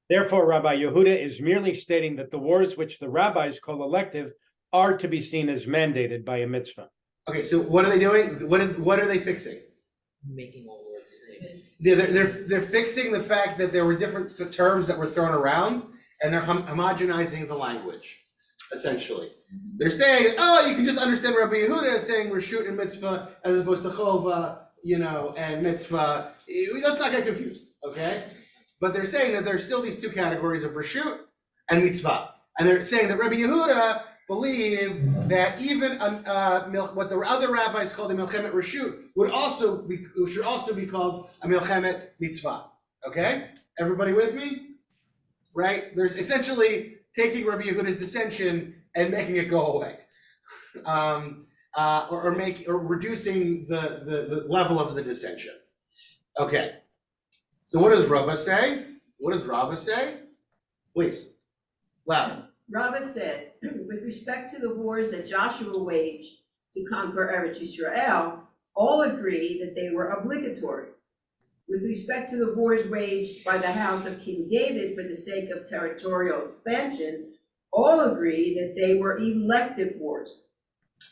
Therefore, Rabbi Yehuda is merely stating that the wars which the rabbis call elective are to be seen as mandated by a mitzvah. Okay, so what are they doing? What are they fixing? Making all wars the same. They're fixing the fact that there were different terms that were thrown around, and they're homogenizing the language, essentially. They're saying, oh, you can just understand Rabbi Yehuda as saying reshut and mitzvah as opposed to chova, and mitzvah. Let's not get confused, okay? But they're saying that there's still these two categories of reshut and mitzvah. And they're saying that Rabbi Yehuda believed that even what the other rabbis called a milchemet reshut should also be called a milchemet mitzvah. Okay, everybody with me? Right? There's essentially taking Rabbi Yehuda's dissension and making it go away, or reducing the level of the dissension. Okay. So what does Rava say? What does Rava say? Please, loud. Rava said, with respect to the wars that Joshua waged to conquer Eretz Yisrael, all agree that they were obligatory. With respect to the wars waged by the house of King David for the sake of territorial expansion, all agree that they were elective wars.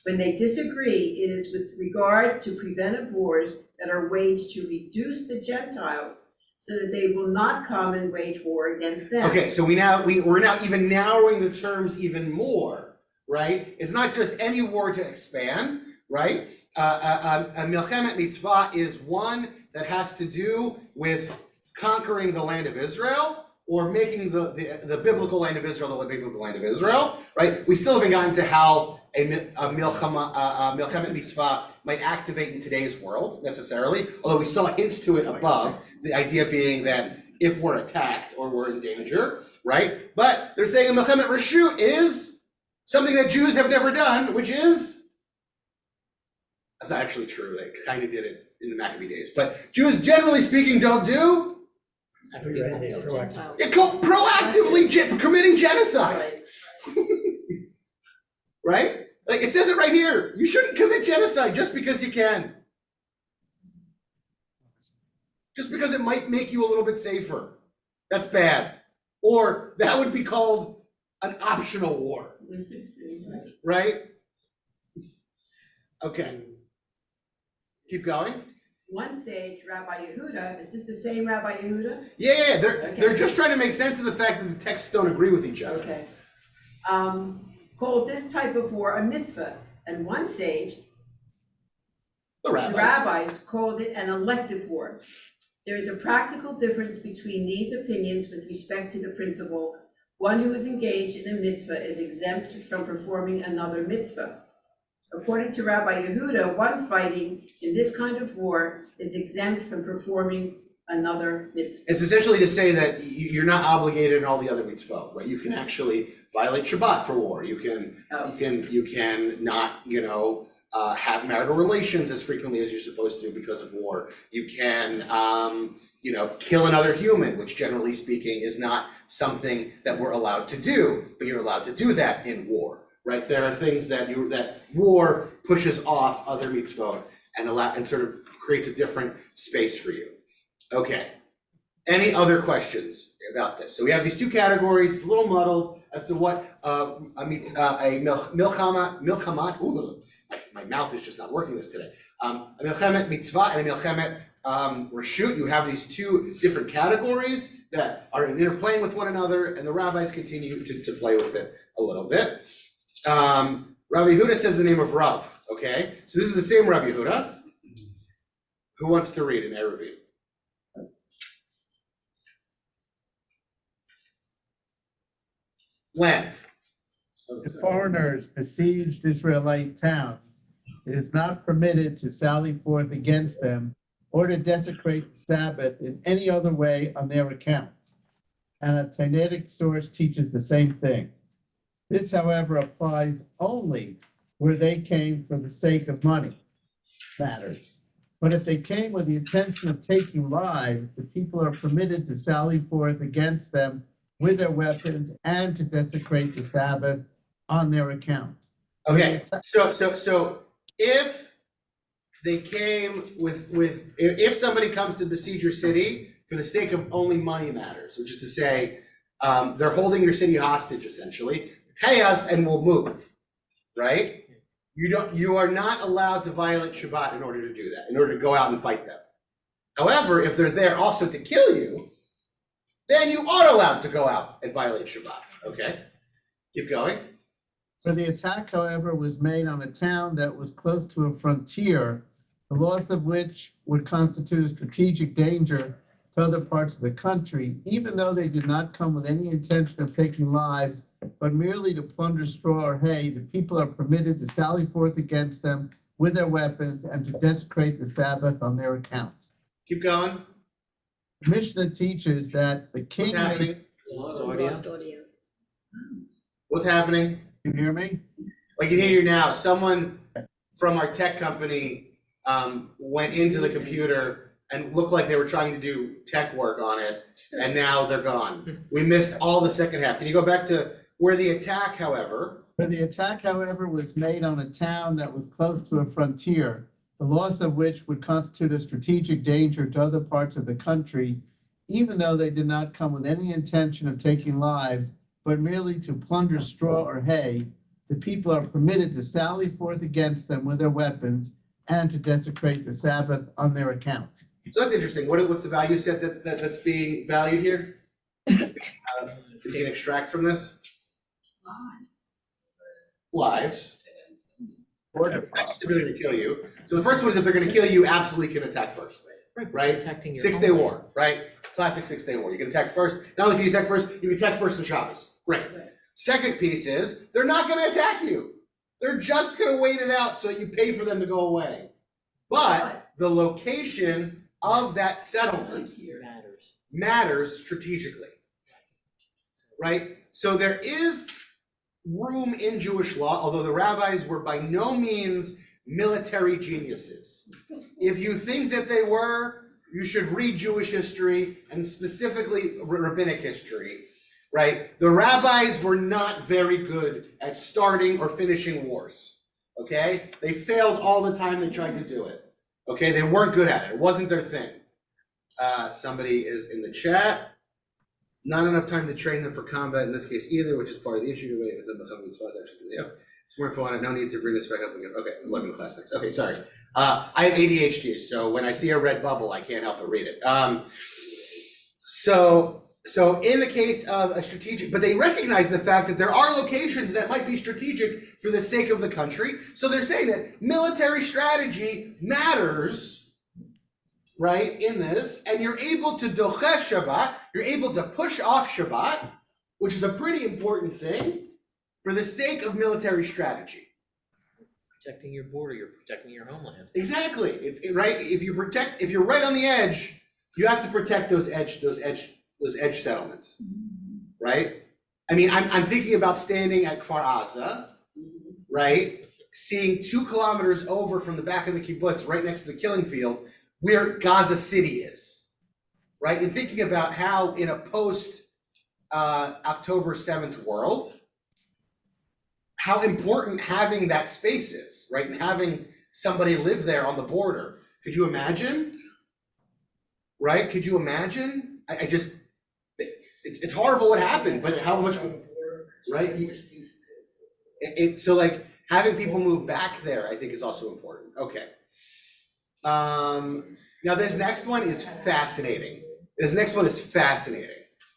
When they disagree, it is with regard to preventive wars that are waged to reduce the Gentiles so that they will not come and wage war against them. Okay, so we're now even narrowing the terms even more, right? It's not just any war to expand, right? A milchemet mitzvah is one that has to do with conquering the land of Israel or making the biblical land of Israel the biblical land of Israel, right? We still haven't gotten to how a milchemet mitzvah might activate in today's world necessarily, although we saw hints to it above, the idea being that if we're attacked or we're in danger, right? But they're saying a milchemet reshut is something that Jews have never done, which is, that's not actually true, they kind of did it in the Maccabee days, but Jews generally speaking don't do, Gentiles. they call proactively committing genocide, Right. right? Like it says it right here, you shouldn't commit genocide just because you can. Just because it might make you a little bit safer. That's bad. Or that would be called an optional war, right? Okay. Keep going. One sage, Rabbi Yehuda, is this the same Rabbi Yehuda? Yeah, they're just trying to make sense of the fact that the texts don't agree with each other. Okay. Called this type of war a mitzvah, and one sage, The the rabbis. rabbis called it an elective war. There is a practical difference between these opinions with respect to the principle, one who is engaged in a mitzvah is exempt from performing another mitzvah. According to Rabbi Yehuda, one fighting in this kind of war is exempt from performing another mitzvah. It's essentially to say that you're not obligated in all the other mitzvot, right? You can actually violate Shabbat for war. You can not, have marital relations as frequently as you're supposed to because of war. You can, kill another human, which generally speaking is not something that we're allowed to do, but you're allowed to do that in war, right? There are things that war pushes off other mitzvot and sort of creates a different space for you. Okay. Any other questions about this? So we have these two categories. It's a little muddled as to what means a milchamat. Ooh, my mouth is just not working this today. A milchemet mitzvah and a milchemet reshut. You have these two different categories that are interplaying with one another, and the rabbis continue to play with it a little bit. Rav Yehuda says the name of Rav. Okay, so this is the same Rav Yehuda. Who wants to read in Eruvin? Len. If foreigners besieged Israelite towns, it is not permitted to sally forth against them or to desecrate the Sabbath in any other way on their account. And a Talmudic source teaches the same thing. This, however, applies only where they came for the sake of money matters. But if they came with the intention of taking lives, the people are permitted to sally forth against them with their weapons and to desecrate the Sabbath on their account. Okay, so if they came if somebody comes to besiege your city for the sake of only money matters, which is to say, they're holding your city hostage essentially, pay us and we'll move, right? You are not allowed to violate Shabbat in order to do that, in order to go out and fight them. However, if they're there also to kill you, then you are allowed to go out and violate Shabbat, okay? Keep going. For the attack, however, was made on a town that was close to a frontier, the loss of which would constitute a strategic danger to other parts of the country, even though they did not come with any intention of taking lives, but merely to plunder straw or hay, the people are permitted to sally forth against them with their weapons and to desecrate the Sabbath on their account. Keep going. The Mishnah teaches that the king. What's happening? Lost audio. What's happening? Can you hear me? I can hear you now. Someone from our tech company went into the computer and looked like they were trying to do tech work on it, and now they're gone. We missed all the second half. Can you go back to where the attack, however? For the attack, however, was made on a town that was close to a frontier, the loss of which would constitute a strategic danger to other parts of the country, even though they did not come with any intention of taking lives, but merely to plunder straw or hay, the people are permitted to sally forth against them with their weapons and to desecrate the Sabbath on their account. So that's interesting. What's the value set that's being valued here? That you can extract from this? Lives. Not just if they're going to kill you. So the first one is if they're going to kill you, absolutely can attack first, right? Protecting your 6 Day home. War, right? Classic 6 Day War. You can attack first. Not only can you attack first, you can attack first in Shabbos. Great. Second piece is they're not going to attack you. They're just going to wait it out so that you pay for them to go away. But the location of that settlement matters strategically, right? So there is room in Jewish law, although the rabbis were by no means military geniuses. If you think that they were, you should read Jewish history and specifically rabbinic history, right? The rabbis were not very good at starting or finishing wars, okay? They failed all the time they tried to do it, okay? They weren't good at it. It wasn't their thing. Somebody is in the chat. Not enough time to train them for combat in this case either, which is part of the issue. It's more info on it. No need to bring this back up again. Okay, I'm looking at class next. Okay, sorry. I have ADHD, so when I see a red bubble, I can't help but read it. So in the case of a strategic, but they recognize the fact that there are locations that might be strategic for the sake of the country. So they're saying that military strategy matters, right, in this, and you're able to dochesh Shabbat, you're able to push off Shabbat, which is a pretty important thing, for the sake of military strategy. Protecting your border, you're protecting your homeland. Exactly. It's right. If you're right on the edge, you have to protect those edge settlements, right? I mean, I'm thinking about standing at Kfar Aza, right? Seeing 2 kilometers over from the back of the kibbutz, right next to the killing field, where Gaza City is, right? And thinking about how in a post October 7th world, how important having that space is, right? And having somebody live there on the border. Could you imagine? Right? Could you imagine I just, it's horrible what happened, but how much, right? So like having people move back there, I think is also important. Okay. Now this next one is fascinating.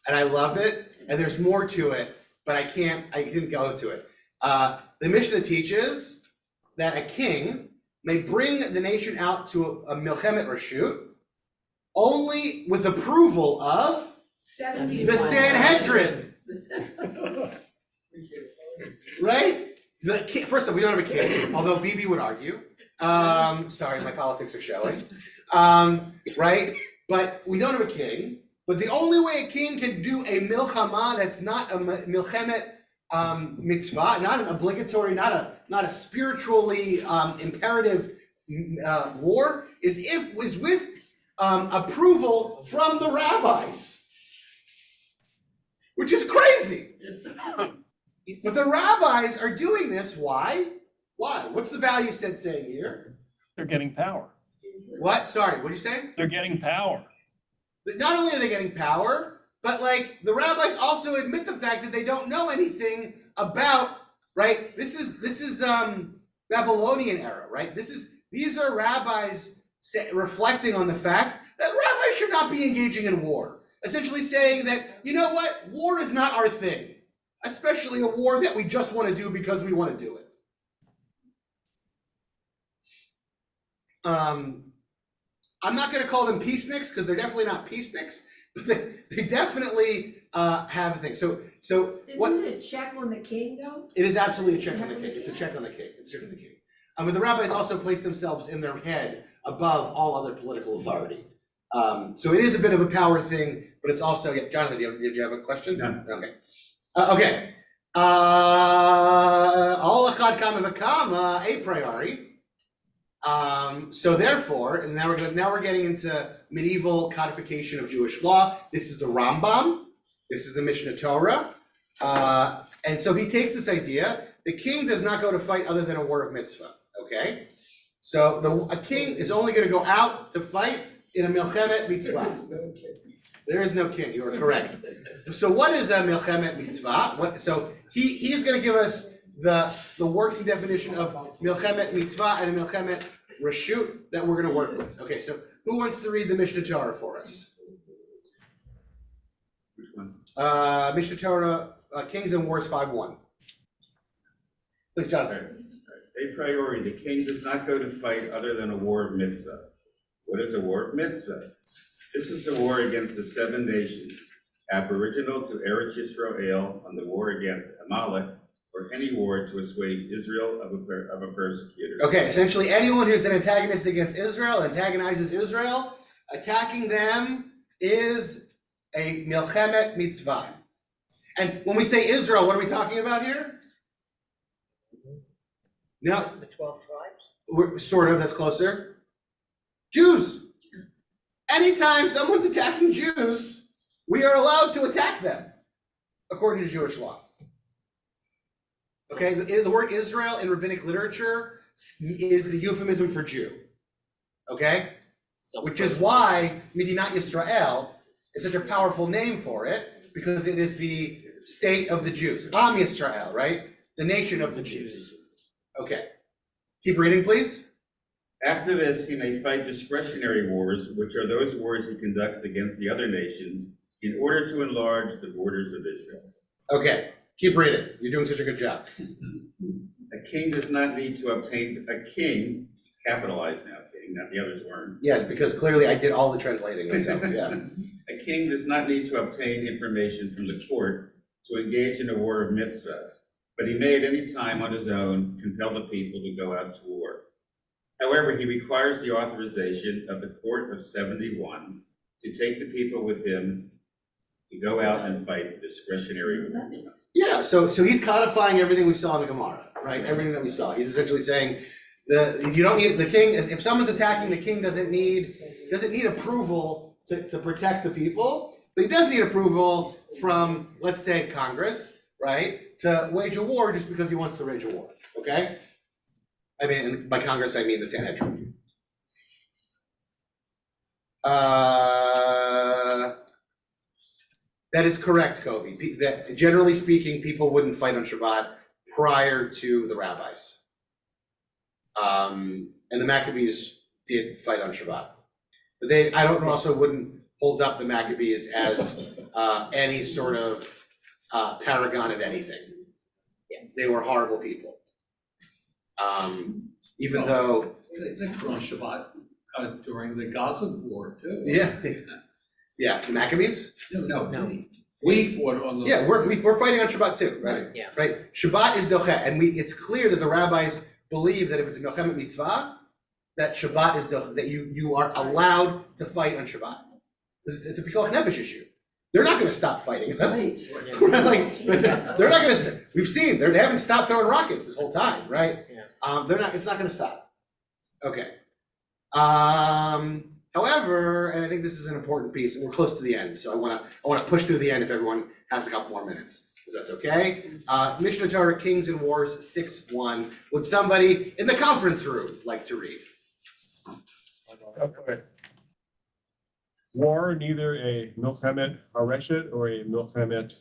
And I love it. And there's more to it, but I didn't go to it. The Mishnah teaches that a king may bring the nation out to a milchemet reshut only with approval of the Sanhedrin, right? First of all, we don't have a king, although Bibi would argue. Sorry, my politics are showing. Right? But we don't have a king. But the only way a king can do a milchama that's not a milchemet mitzvah, not an obligatory, not a spiritually imperative war, is with approval from the rabbis, which is crazy. But the rabbis are doing this. Why? What's the value saying here? They're getting power. What? Sorry, what are you saying? They're getting power. Not only are they getting power, but like the rabbis also admit the fact that they don't know anything about, right? This is Babylonian era, right? These are rabbis reflecting on the fact that rabbis should not be engaging in war. Essentially saying that, you know what? War is not our thing. Especially a war that we just want to do because we want to do it. I'm not going to call them peaceniks because they're definitely not peaceniks, but they definitely have a thing. So what? Isn't it a check on the king though? It is absolutely a check on the king. It's a check on the king. It's a check on the king. But the rabbis also place themselves in their head above all other political authority. So it is a bit of a power thing, but it's also, yeah, Jonathan, did you have a question? No. Okay. Okay. All achad kama v'kama a priori. So therefore, and now we're getting into medieval codification of Jewish law. This is the Rambam. This is the Mishnah Torah. And so he takes this idea: the king does not go to fight other than a war of mitzvah. Okay. So a king is only going to go out to fight in a milchemet mitzvah. There is no king. You are correct. So what is a milchemet mitzvah? So he's going to give us the working definition of milchemet mitzvah and a milchemet reshut that we're going to work with. Okay, so who wants to read the Mishnah Torah for us? Which one? Mishnah Torah, Kings and Wars 5:1. Please, Jonathan. A priori, the king does not go to fight other than a war of mitzvah. What is a war of mitzvah? This is the war against the 7 nations, aboriginal to Eretz Yisrael, on the war against Amalek, or any war to assuage Israel of a persecutor. Okay, essentially anyone who's an antagonist against Israel, antagonizes Israel, attacking them is a milchemet mitzvah. And when we say Israel, what are we talking about here? No, The 12 tribes? we're sort of, that's closer. Jews. Anytime someone's attacking Jews, we are allowed to attack them, according to Jewish law. Okay, the word Israel in rabbinic literature is the euphemism for Jew. Okay? Which is why Medinat Yisrael is such a powerful name for it, because it is the state of the Jews. Am Yisrael, right? The nation of the Jews. Okay. Keep reading, please. After this, he may fight discretionary wars, which are those wars he conducts against the other nations in order to enlarge the borders of Israel. Okay, keep reading. You're doing such a good job. A king does not need to obtain, a king, it's capitalized now, king, not the others weren't. Yes, because clearly I did all the translating myself, yeah. A king does not need to obtain information from the court to engage in a war of mitzvah, but he may at any time on his own compel the people to go out to war. However, he requires the authorization of the court of 71 to take the people with him to go out and fight discretionary war. Yeah, so he's codifying everything we saw in the Gemara, right? Everything that we saw. He's essentially saying you don't need the king. If someone's attacking, the king doesn't need approval to protect the people, but he does need approval from, let's say, Congress, right, to wage a war just because he wants to wage a war. Okay. I mean, by Congress, I mean the Sanhedrin. That is correct, Kobe. That generally speaking, people wouldn't fight on Shabbat prior to the rabbis. And the Maccabees did fight on Shabbat. But I don't also wouldn't hold up the Maccabees as any sort of paragon of anything. Yeah. They were horrible people. Even though, They fought on Shabbat during the Gaza war too. yeah, the Maccabees? No. We fought on the. Yeah, we're fighting on Shabbat too, right? Yeah. Right? Shabbat is dochet, and it's clear that the rabbis believe that if it's a milchemet mitzvah, that Shabbat is dochet, that you are allowed to fight on Shabbat. It's a pikuach nefesh issue. They're not gonna stop fighting us. Right. They're not gonna, we've seen, they haven't stopped throwing rockets this whole time, right? Yeah. It's not gonna stop. Okay. However, and I think this is an important piece, and we're close to the end, so I wanna push through the end if everyone has a couple more minutes, if that's okay. Mishnah Torah, Kings and Wars 6:1. Would somebody in the conference room like to read? War, neither a milchemet hareshet or a milchemet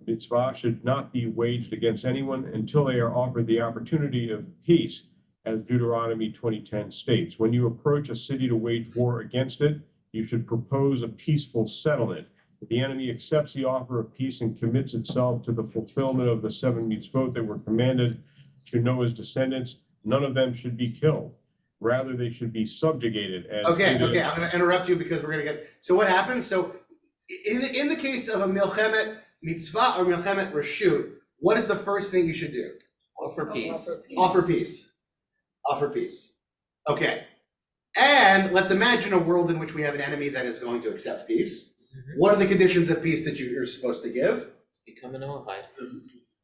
mitzvah, should not be waged against anyone until they are offered the opportunity of peace, as Deuteronomy 20:10 states. When you approach a city to wage war against it, you should propose a peaceful settlement. If the enemy accepts the offer of peace and commits itself to the fulfillment of the 7 mitzvot that were commanded to Noah's descendants, none of them should be killed. Rather, they should be subjugated. Okay, I'm gonna interrupt you because we're gonna get, so what happens? So in the case of a milchemet mitzvah or milchemet reshut, what is the first thing you should do? Offer peace. Offer peace. Offer peace. Okay. And let's imagine a world in which we have an enemy that is going to accept peace. What are the conditions of peace that you're supposed to give? Become a Noahide.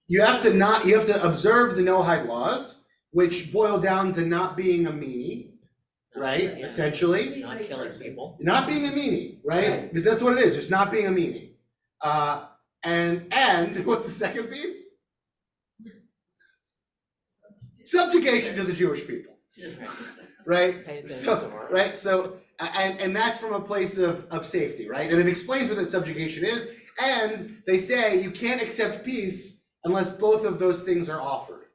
You have to observe the Noahide laws, which boil down to not being a meanie, right? Yeah. Essentially. Not killing people. Not being a meanie, right? Because that's what it is, just not being a meanie. And what's the second piece? Subjugation to the Jewish people, right? So, and that's from a place of safety, right? And it explains what the subjugation is. And they say you can't accept peace unless both of those things are offered,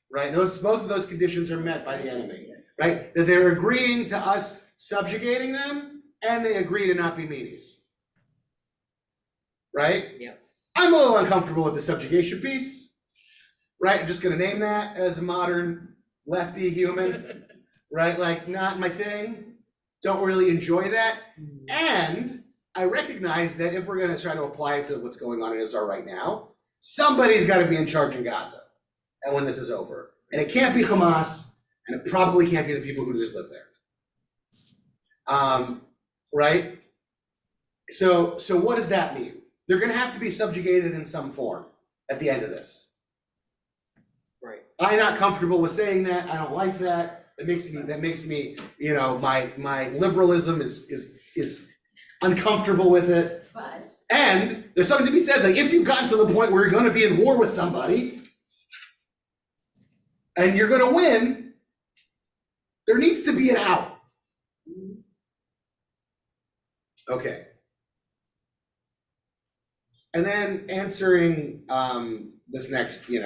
right? Both of those conditions are met by the enemy, right? That they're agreeing to us subjugating them, and they agree to not be meanies, right? Yeah. I'm a little uncomfortable with the subjugation piece, right? I'm just gonna name that as a modern lefty human, right? Like, not my thing. Don't really enjoy that. And I recognize that if we're gonna try to apply it to what's going on in Israel right now, somebody's gotta be in charge in Gaza and when this is over. And it can't be Hamas, and it probably can't be the people who just live there. Right? So what does that mean? They're gonna have to be subjugated in some form at the end of this. Right. I'm not comfortable with saying that. I don't like that. That makes me, you know, my liberalism is uncomfortable with it. But And there's something to be said, like if you've gotten to the point where you're gonna be in war with somebody and you're gonna win, there needs to be an out. Okay. And then answering this next, and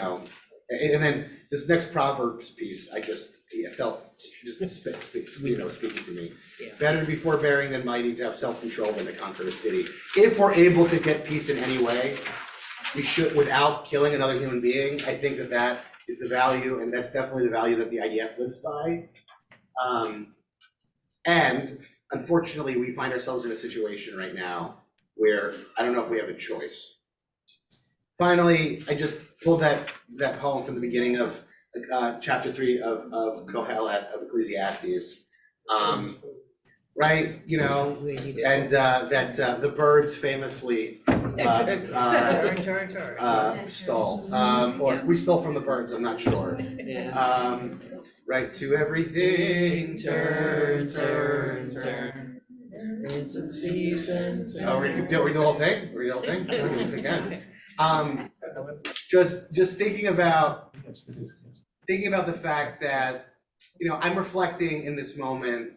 then this next Proverbs piece, I felt speaks to me. Yeah. Better to be forbearing than mighty, to have self-control than to conquer a city. If we're able to get peace in any way, we should, without killing another human being. I think that is the value, and that's definitely the value that the IDF lives by. And unfortunately, we find ourselves in a situation right now where I don't know if we have a choice. Finally, I just pulled that poem from the beginning of chapter 3 of Kohelet, of Ecclesiastes. Right, and that the birds famously stole, or we stole from the birds, I'm not sure. Yeah. Right, to everything turn. It's a season. Oh, read the whole thing? Read the whole thing? Again. Just thinking about the fact that, I'm reflecting in this moment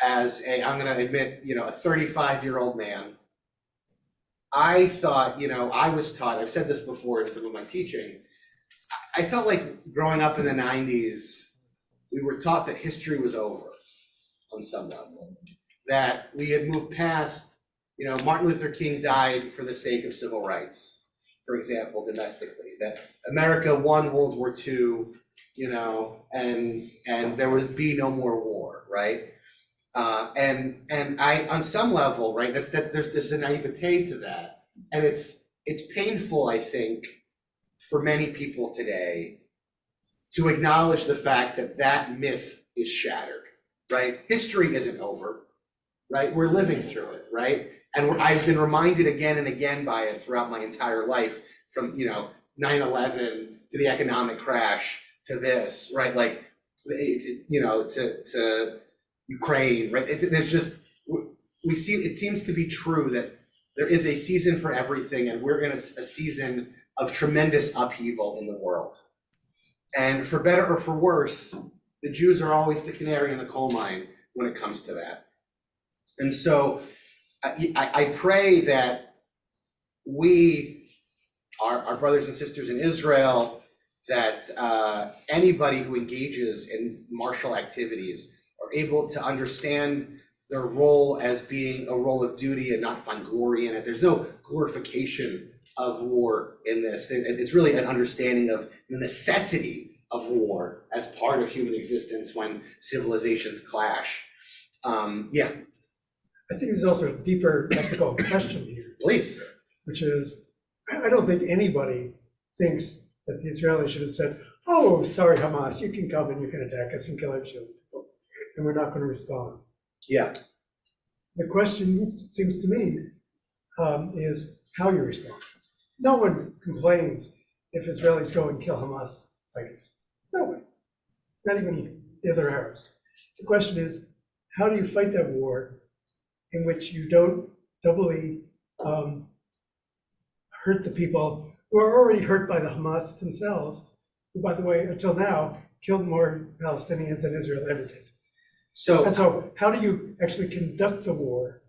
as I'm gonna admit, a 35-year-old man. I thought, I was taught, I've said this before in some of my teaching, I felt like growing up in the 90s, we were taught that history was over on some level, that we had moved past, Martin Luther King died for the sake of civil rights, for example, domestically, that America won World War II, and there was be no more war, right? And I, on some level, right, there's a naivete to that. And it's painful, I think, for many people today to acknowledge the fact that that myth is shattered, right? History isn't over, right? We're living through it, right? And I've been reminded again and again by it throughout my entire life, from 9/11 to the economic crash to this, right? Like, to Ukraine, right? There's just, it seems to be true that there is a season for everything, and we're in a season of tremendous upheaval in the world. And for better or for worse, the Jews are always the canary in the coal mine when it comes to that. And so I pray that we, our brothers and sisters in Israel, that anybody who engages in martial activities are able to understand their role as being a role of duty and not find glory in it. There's no glorification of war in this. It's really an understanding of the necessity of war as part of human existence when civilizations clash. Yeah. I think there's also a deeper ethical question here. Please. Which is, I don't think anybody thinks that the Israelis should have said, oh, sorry, Hamas, you can come and you can attack us and kill our children, and we're not going to respond. Yeah. The question, it seems to me, is how you respond. No one complains if Israelis go and kill Hamas fighters. Nobody. Not even the other Arabs. The question is, how do you fight that war in which you don't doubly hurt the people who are already hurt by the Hamas themselves, who, by the way, until now, killed more Palestinians than Israel ever did. So how do you actually conduct the war?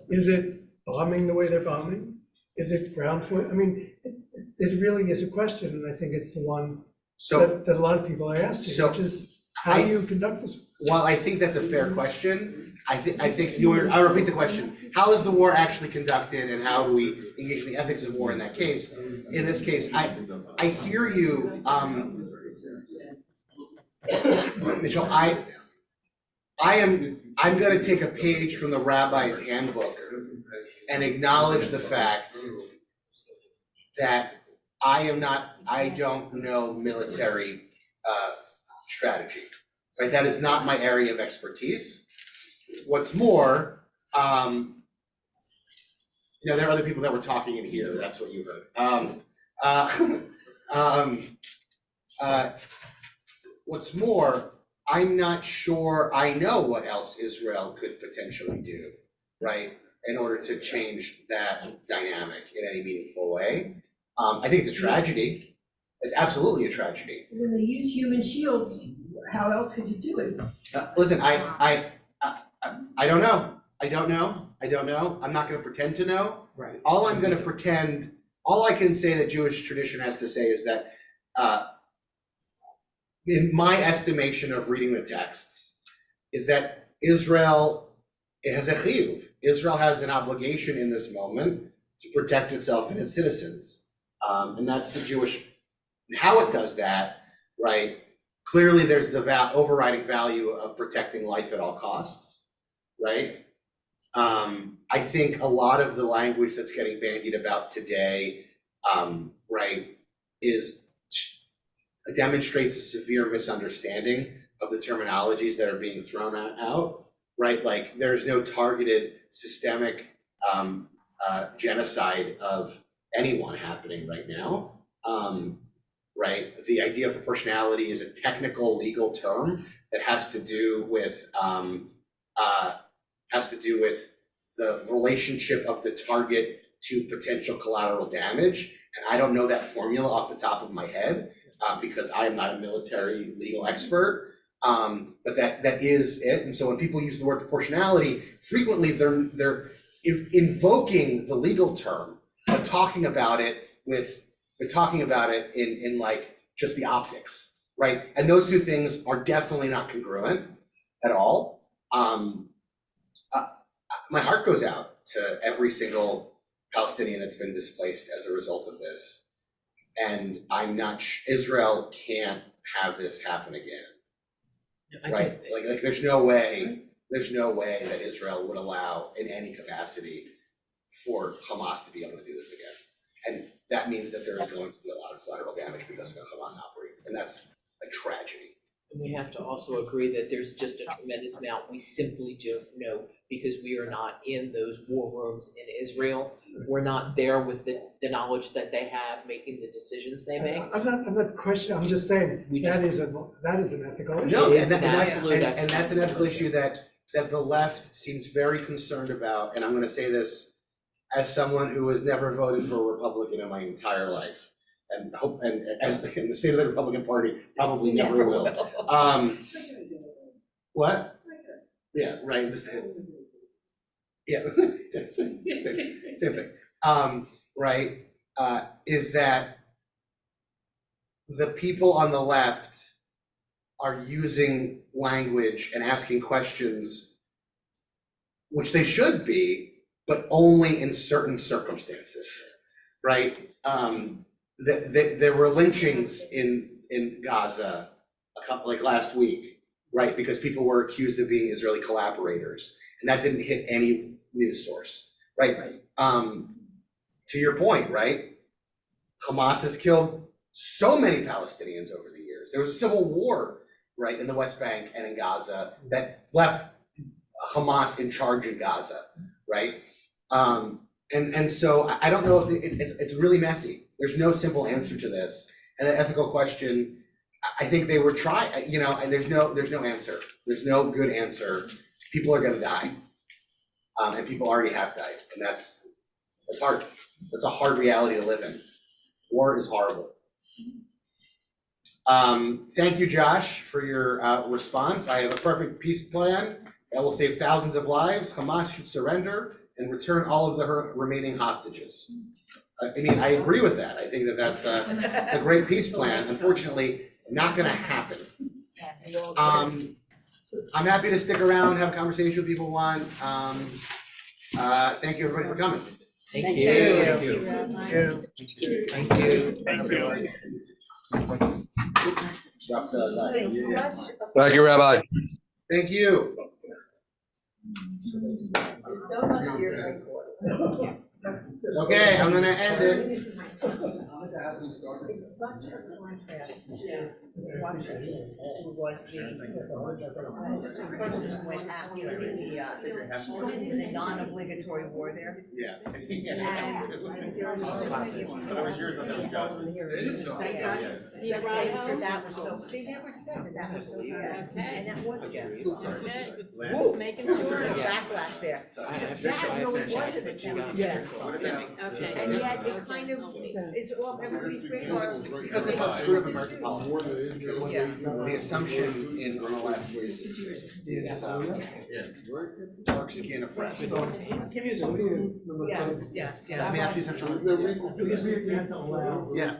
Is it bombing the way they're bombing? Is it ground foot? I mean, it really is a question, and I think it's the one that a lot of people are asking, which is how do you conduct this? Well, I think that's a fair question. I think I'll repeat the question. How is the war actually conducted, and how do we engage in the ethics of war in that case? In this case, I hear you, Mitchell. I'm going to take a page from the Rabbi's Handbook and acknowledge the fact that I don't know military strategy. Right, that is not my area of expertise. What's more, there are other people that were talking in here. That's what you heard. What's more, I'm not sure I know what else Israel could potentially do, right, in order to change that dynamic in any meaningful way. I think it's a tragedy. It's absolutely a tragedy. When they use human shields, how else could you do it? Listen, I don't know. I don't know. I'm not going to pretend to know. Right. All I can say that Jewish tradition has to say is that, in my estimation of reading the texts, is that Israel has a chiyuv. Israel has an obligation in this moment to protect itself and its citizens. And that's the Jewish, how it does that, right? Clearly there's the overriding value of protecting life at all costs, right? I think a lot of the language that's getting bandied about today, right, demonstrates a severe misunderstanding of the terminologies that are being thrown out, right? Like, there's no targeted systemic genocide of anyone happening right now, right? The idea of proportionality is a technical legal term that has to do with the relationship of the target to potential collateral damage. And I don't know that formula off the top of my head, because I am not a military legal expert, but that is it. And so when people use the word proportionality, frequently they're invoking the legal term, but talking about it in like just the optics, right? And those two things are definitely not congruent at all. My heart goes out to every single Palestinian that's been displaced as a result of this. And Israel can't have this happen again, right? Like there's no way that Israel would allow in any capacity for Hamas to be able to do this again. And that means that there is going to be a lot of collateral damage because of how Hamas operates, and that's a tragedy. And we have to also agree that there's just a tremendous amount we simply don't know because we are not in those war rooms in Israel. We're not there with the knowledge that they have making the decisions they make. I'm not questioning, I'm just saying, that is an ethical issue. No, and that's an ethical issue that the left seems very concerned about, and I'm gonna say this as someone who has never voted for a Republican in my entire life, and hope, and as in the state of the Republican Party, probably never will. What? Yeah, right. Yeah, same thing. Right, is that the people on the left are using language and asking questions, which they should be, but only in certain circumstances, right? There were lynchings in Gaza like last week, right? Because people were accused of being Israeli collaborators, and that didn't hit any news source, right? To your point, right? Hamas has killed so many Palestinians over the years. There was a civil war, right, in the West Bank and in Gaza that left Hamas in charge in Gaza, right? And so I don't know if it's really messy. There's no simple answer to this. And an ethical question, I think they were trying, and there's no answer. There's no good answer. People are gonna die. And people already have died. And that's hard. That's a hard reality to live in. War is horrible. Thank you, Josh, for your response. I have a perfect peace plan that will save thousands of lives. Hamas should surrender and return all of the remaining hostages. I mean, I agree with that. I think that's a great peace plan. Unfortunately, not gonna happen. I'm happy to stick around, have a conversation with people who want. Thank you, everybody, for coming. Thank you. Thank you. Thank you, Rabbi. Thank you. Okay, I'm gonna end it. It's such a contrast to who was the person who went after the non-obligatory war there. Yeah. And there was so many of them. That was yours, that was John's. Thank God. That was so, they never said that was so bad. And that was, woo, making sure the backlash there. That really wasn't a challenge. Yes. And yet it kind of is off everybody's radar. Because of how screwed up American politics. The assumption on the left is dark skin oppressed. Yes. Let me ask you something. Yeah.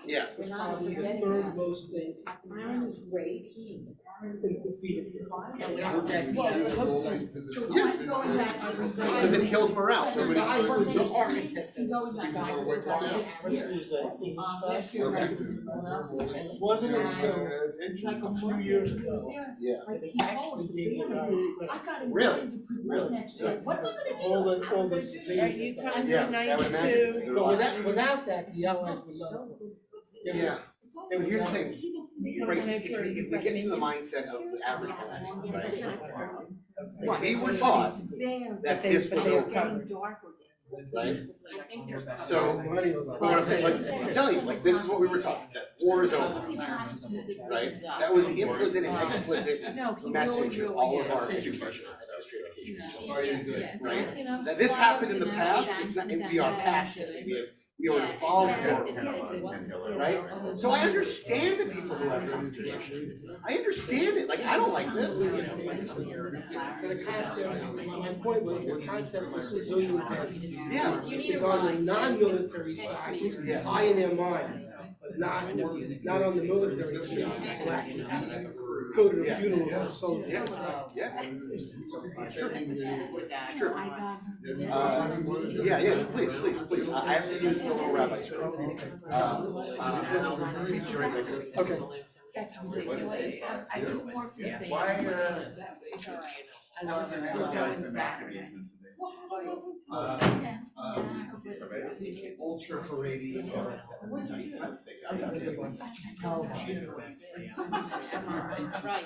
Yeah. Third most thing. Is great. Because it kills morale. Wasn't until like a few years ago. Yeah. Really? All this. You come Yeah, to I would 92. imagine. But without that, the Allies would not. Yeah. But here's the thing, right, if we get into the mindset of the average millennial, right? We were taught that this was over, right? So, what I'm saying, like, I'm telling you, like, this is what we were taught, that war is over, right? That was the implicit and explicit message of all of our education. Right? Now, this happened in the past, it's not, we are past this, we are involved in, right? So I understand the people who have those traditions. I understand it, like, I don't like this. So the concept, my point was the concept of civilian pets Yeah. is on the non-military side, high in their mind, but not on the military side. People actually go to the funerals of soldiers. Sure. Yeah, please, I have to use the little rabbi scroll. Okay. I just more for saying. Ultra parading. Right.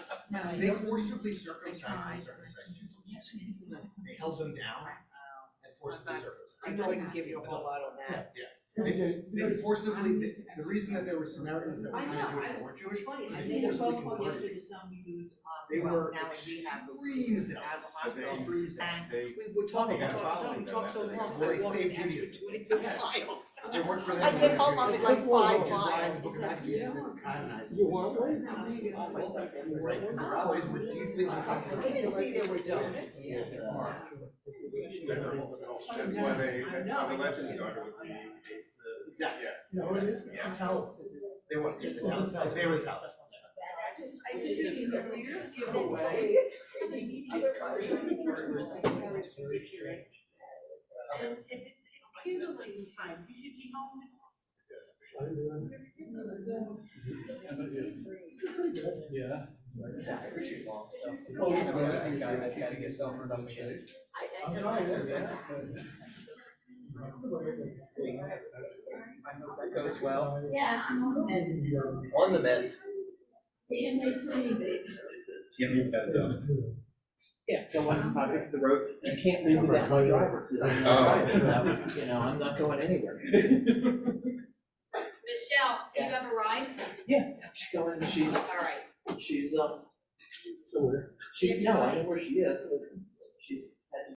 They forcibly circumcised They held them down and forcibly circumcised. I know I can give you a whole lot on that. They forcibly, the reason that there were Samaritans that were kind of Jewish and weren't Jewish is they forcibly converted. They were extreme zealots. We were talking so long. Well, they saved Judaism. 22 miles. If it weren't for them, I get home, I'm in like 5 which is why miles. the book of Maccabees isn't canonized. You want one? Right, because the rabbis were deeply I uncomfortable. didn't see there were donuts. That's why the legend started with the. Exactly. No, it is, it's a towel. They were, the talents, they were the talents. I think it's a career giveaway. And if it's kindling time, you should be home. Yeah. For too long, so. I've got to get self-production. I hope that goes well. Yeah, I'm on the mend. On the mend. Stay and make money, baby. Yeah, go on, if I pick the road, I can't leave without my driver, because I'm not driving, so, you know, I'm not going anywhere. Michelle, you have a ride? Yeah, she's going, she's, All right. she's, somewhere. No, I know where she is, she's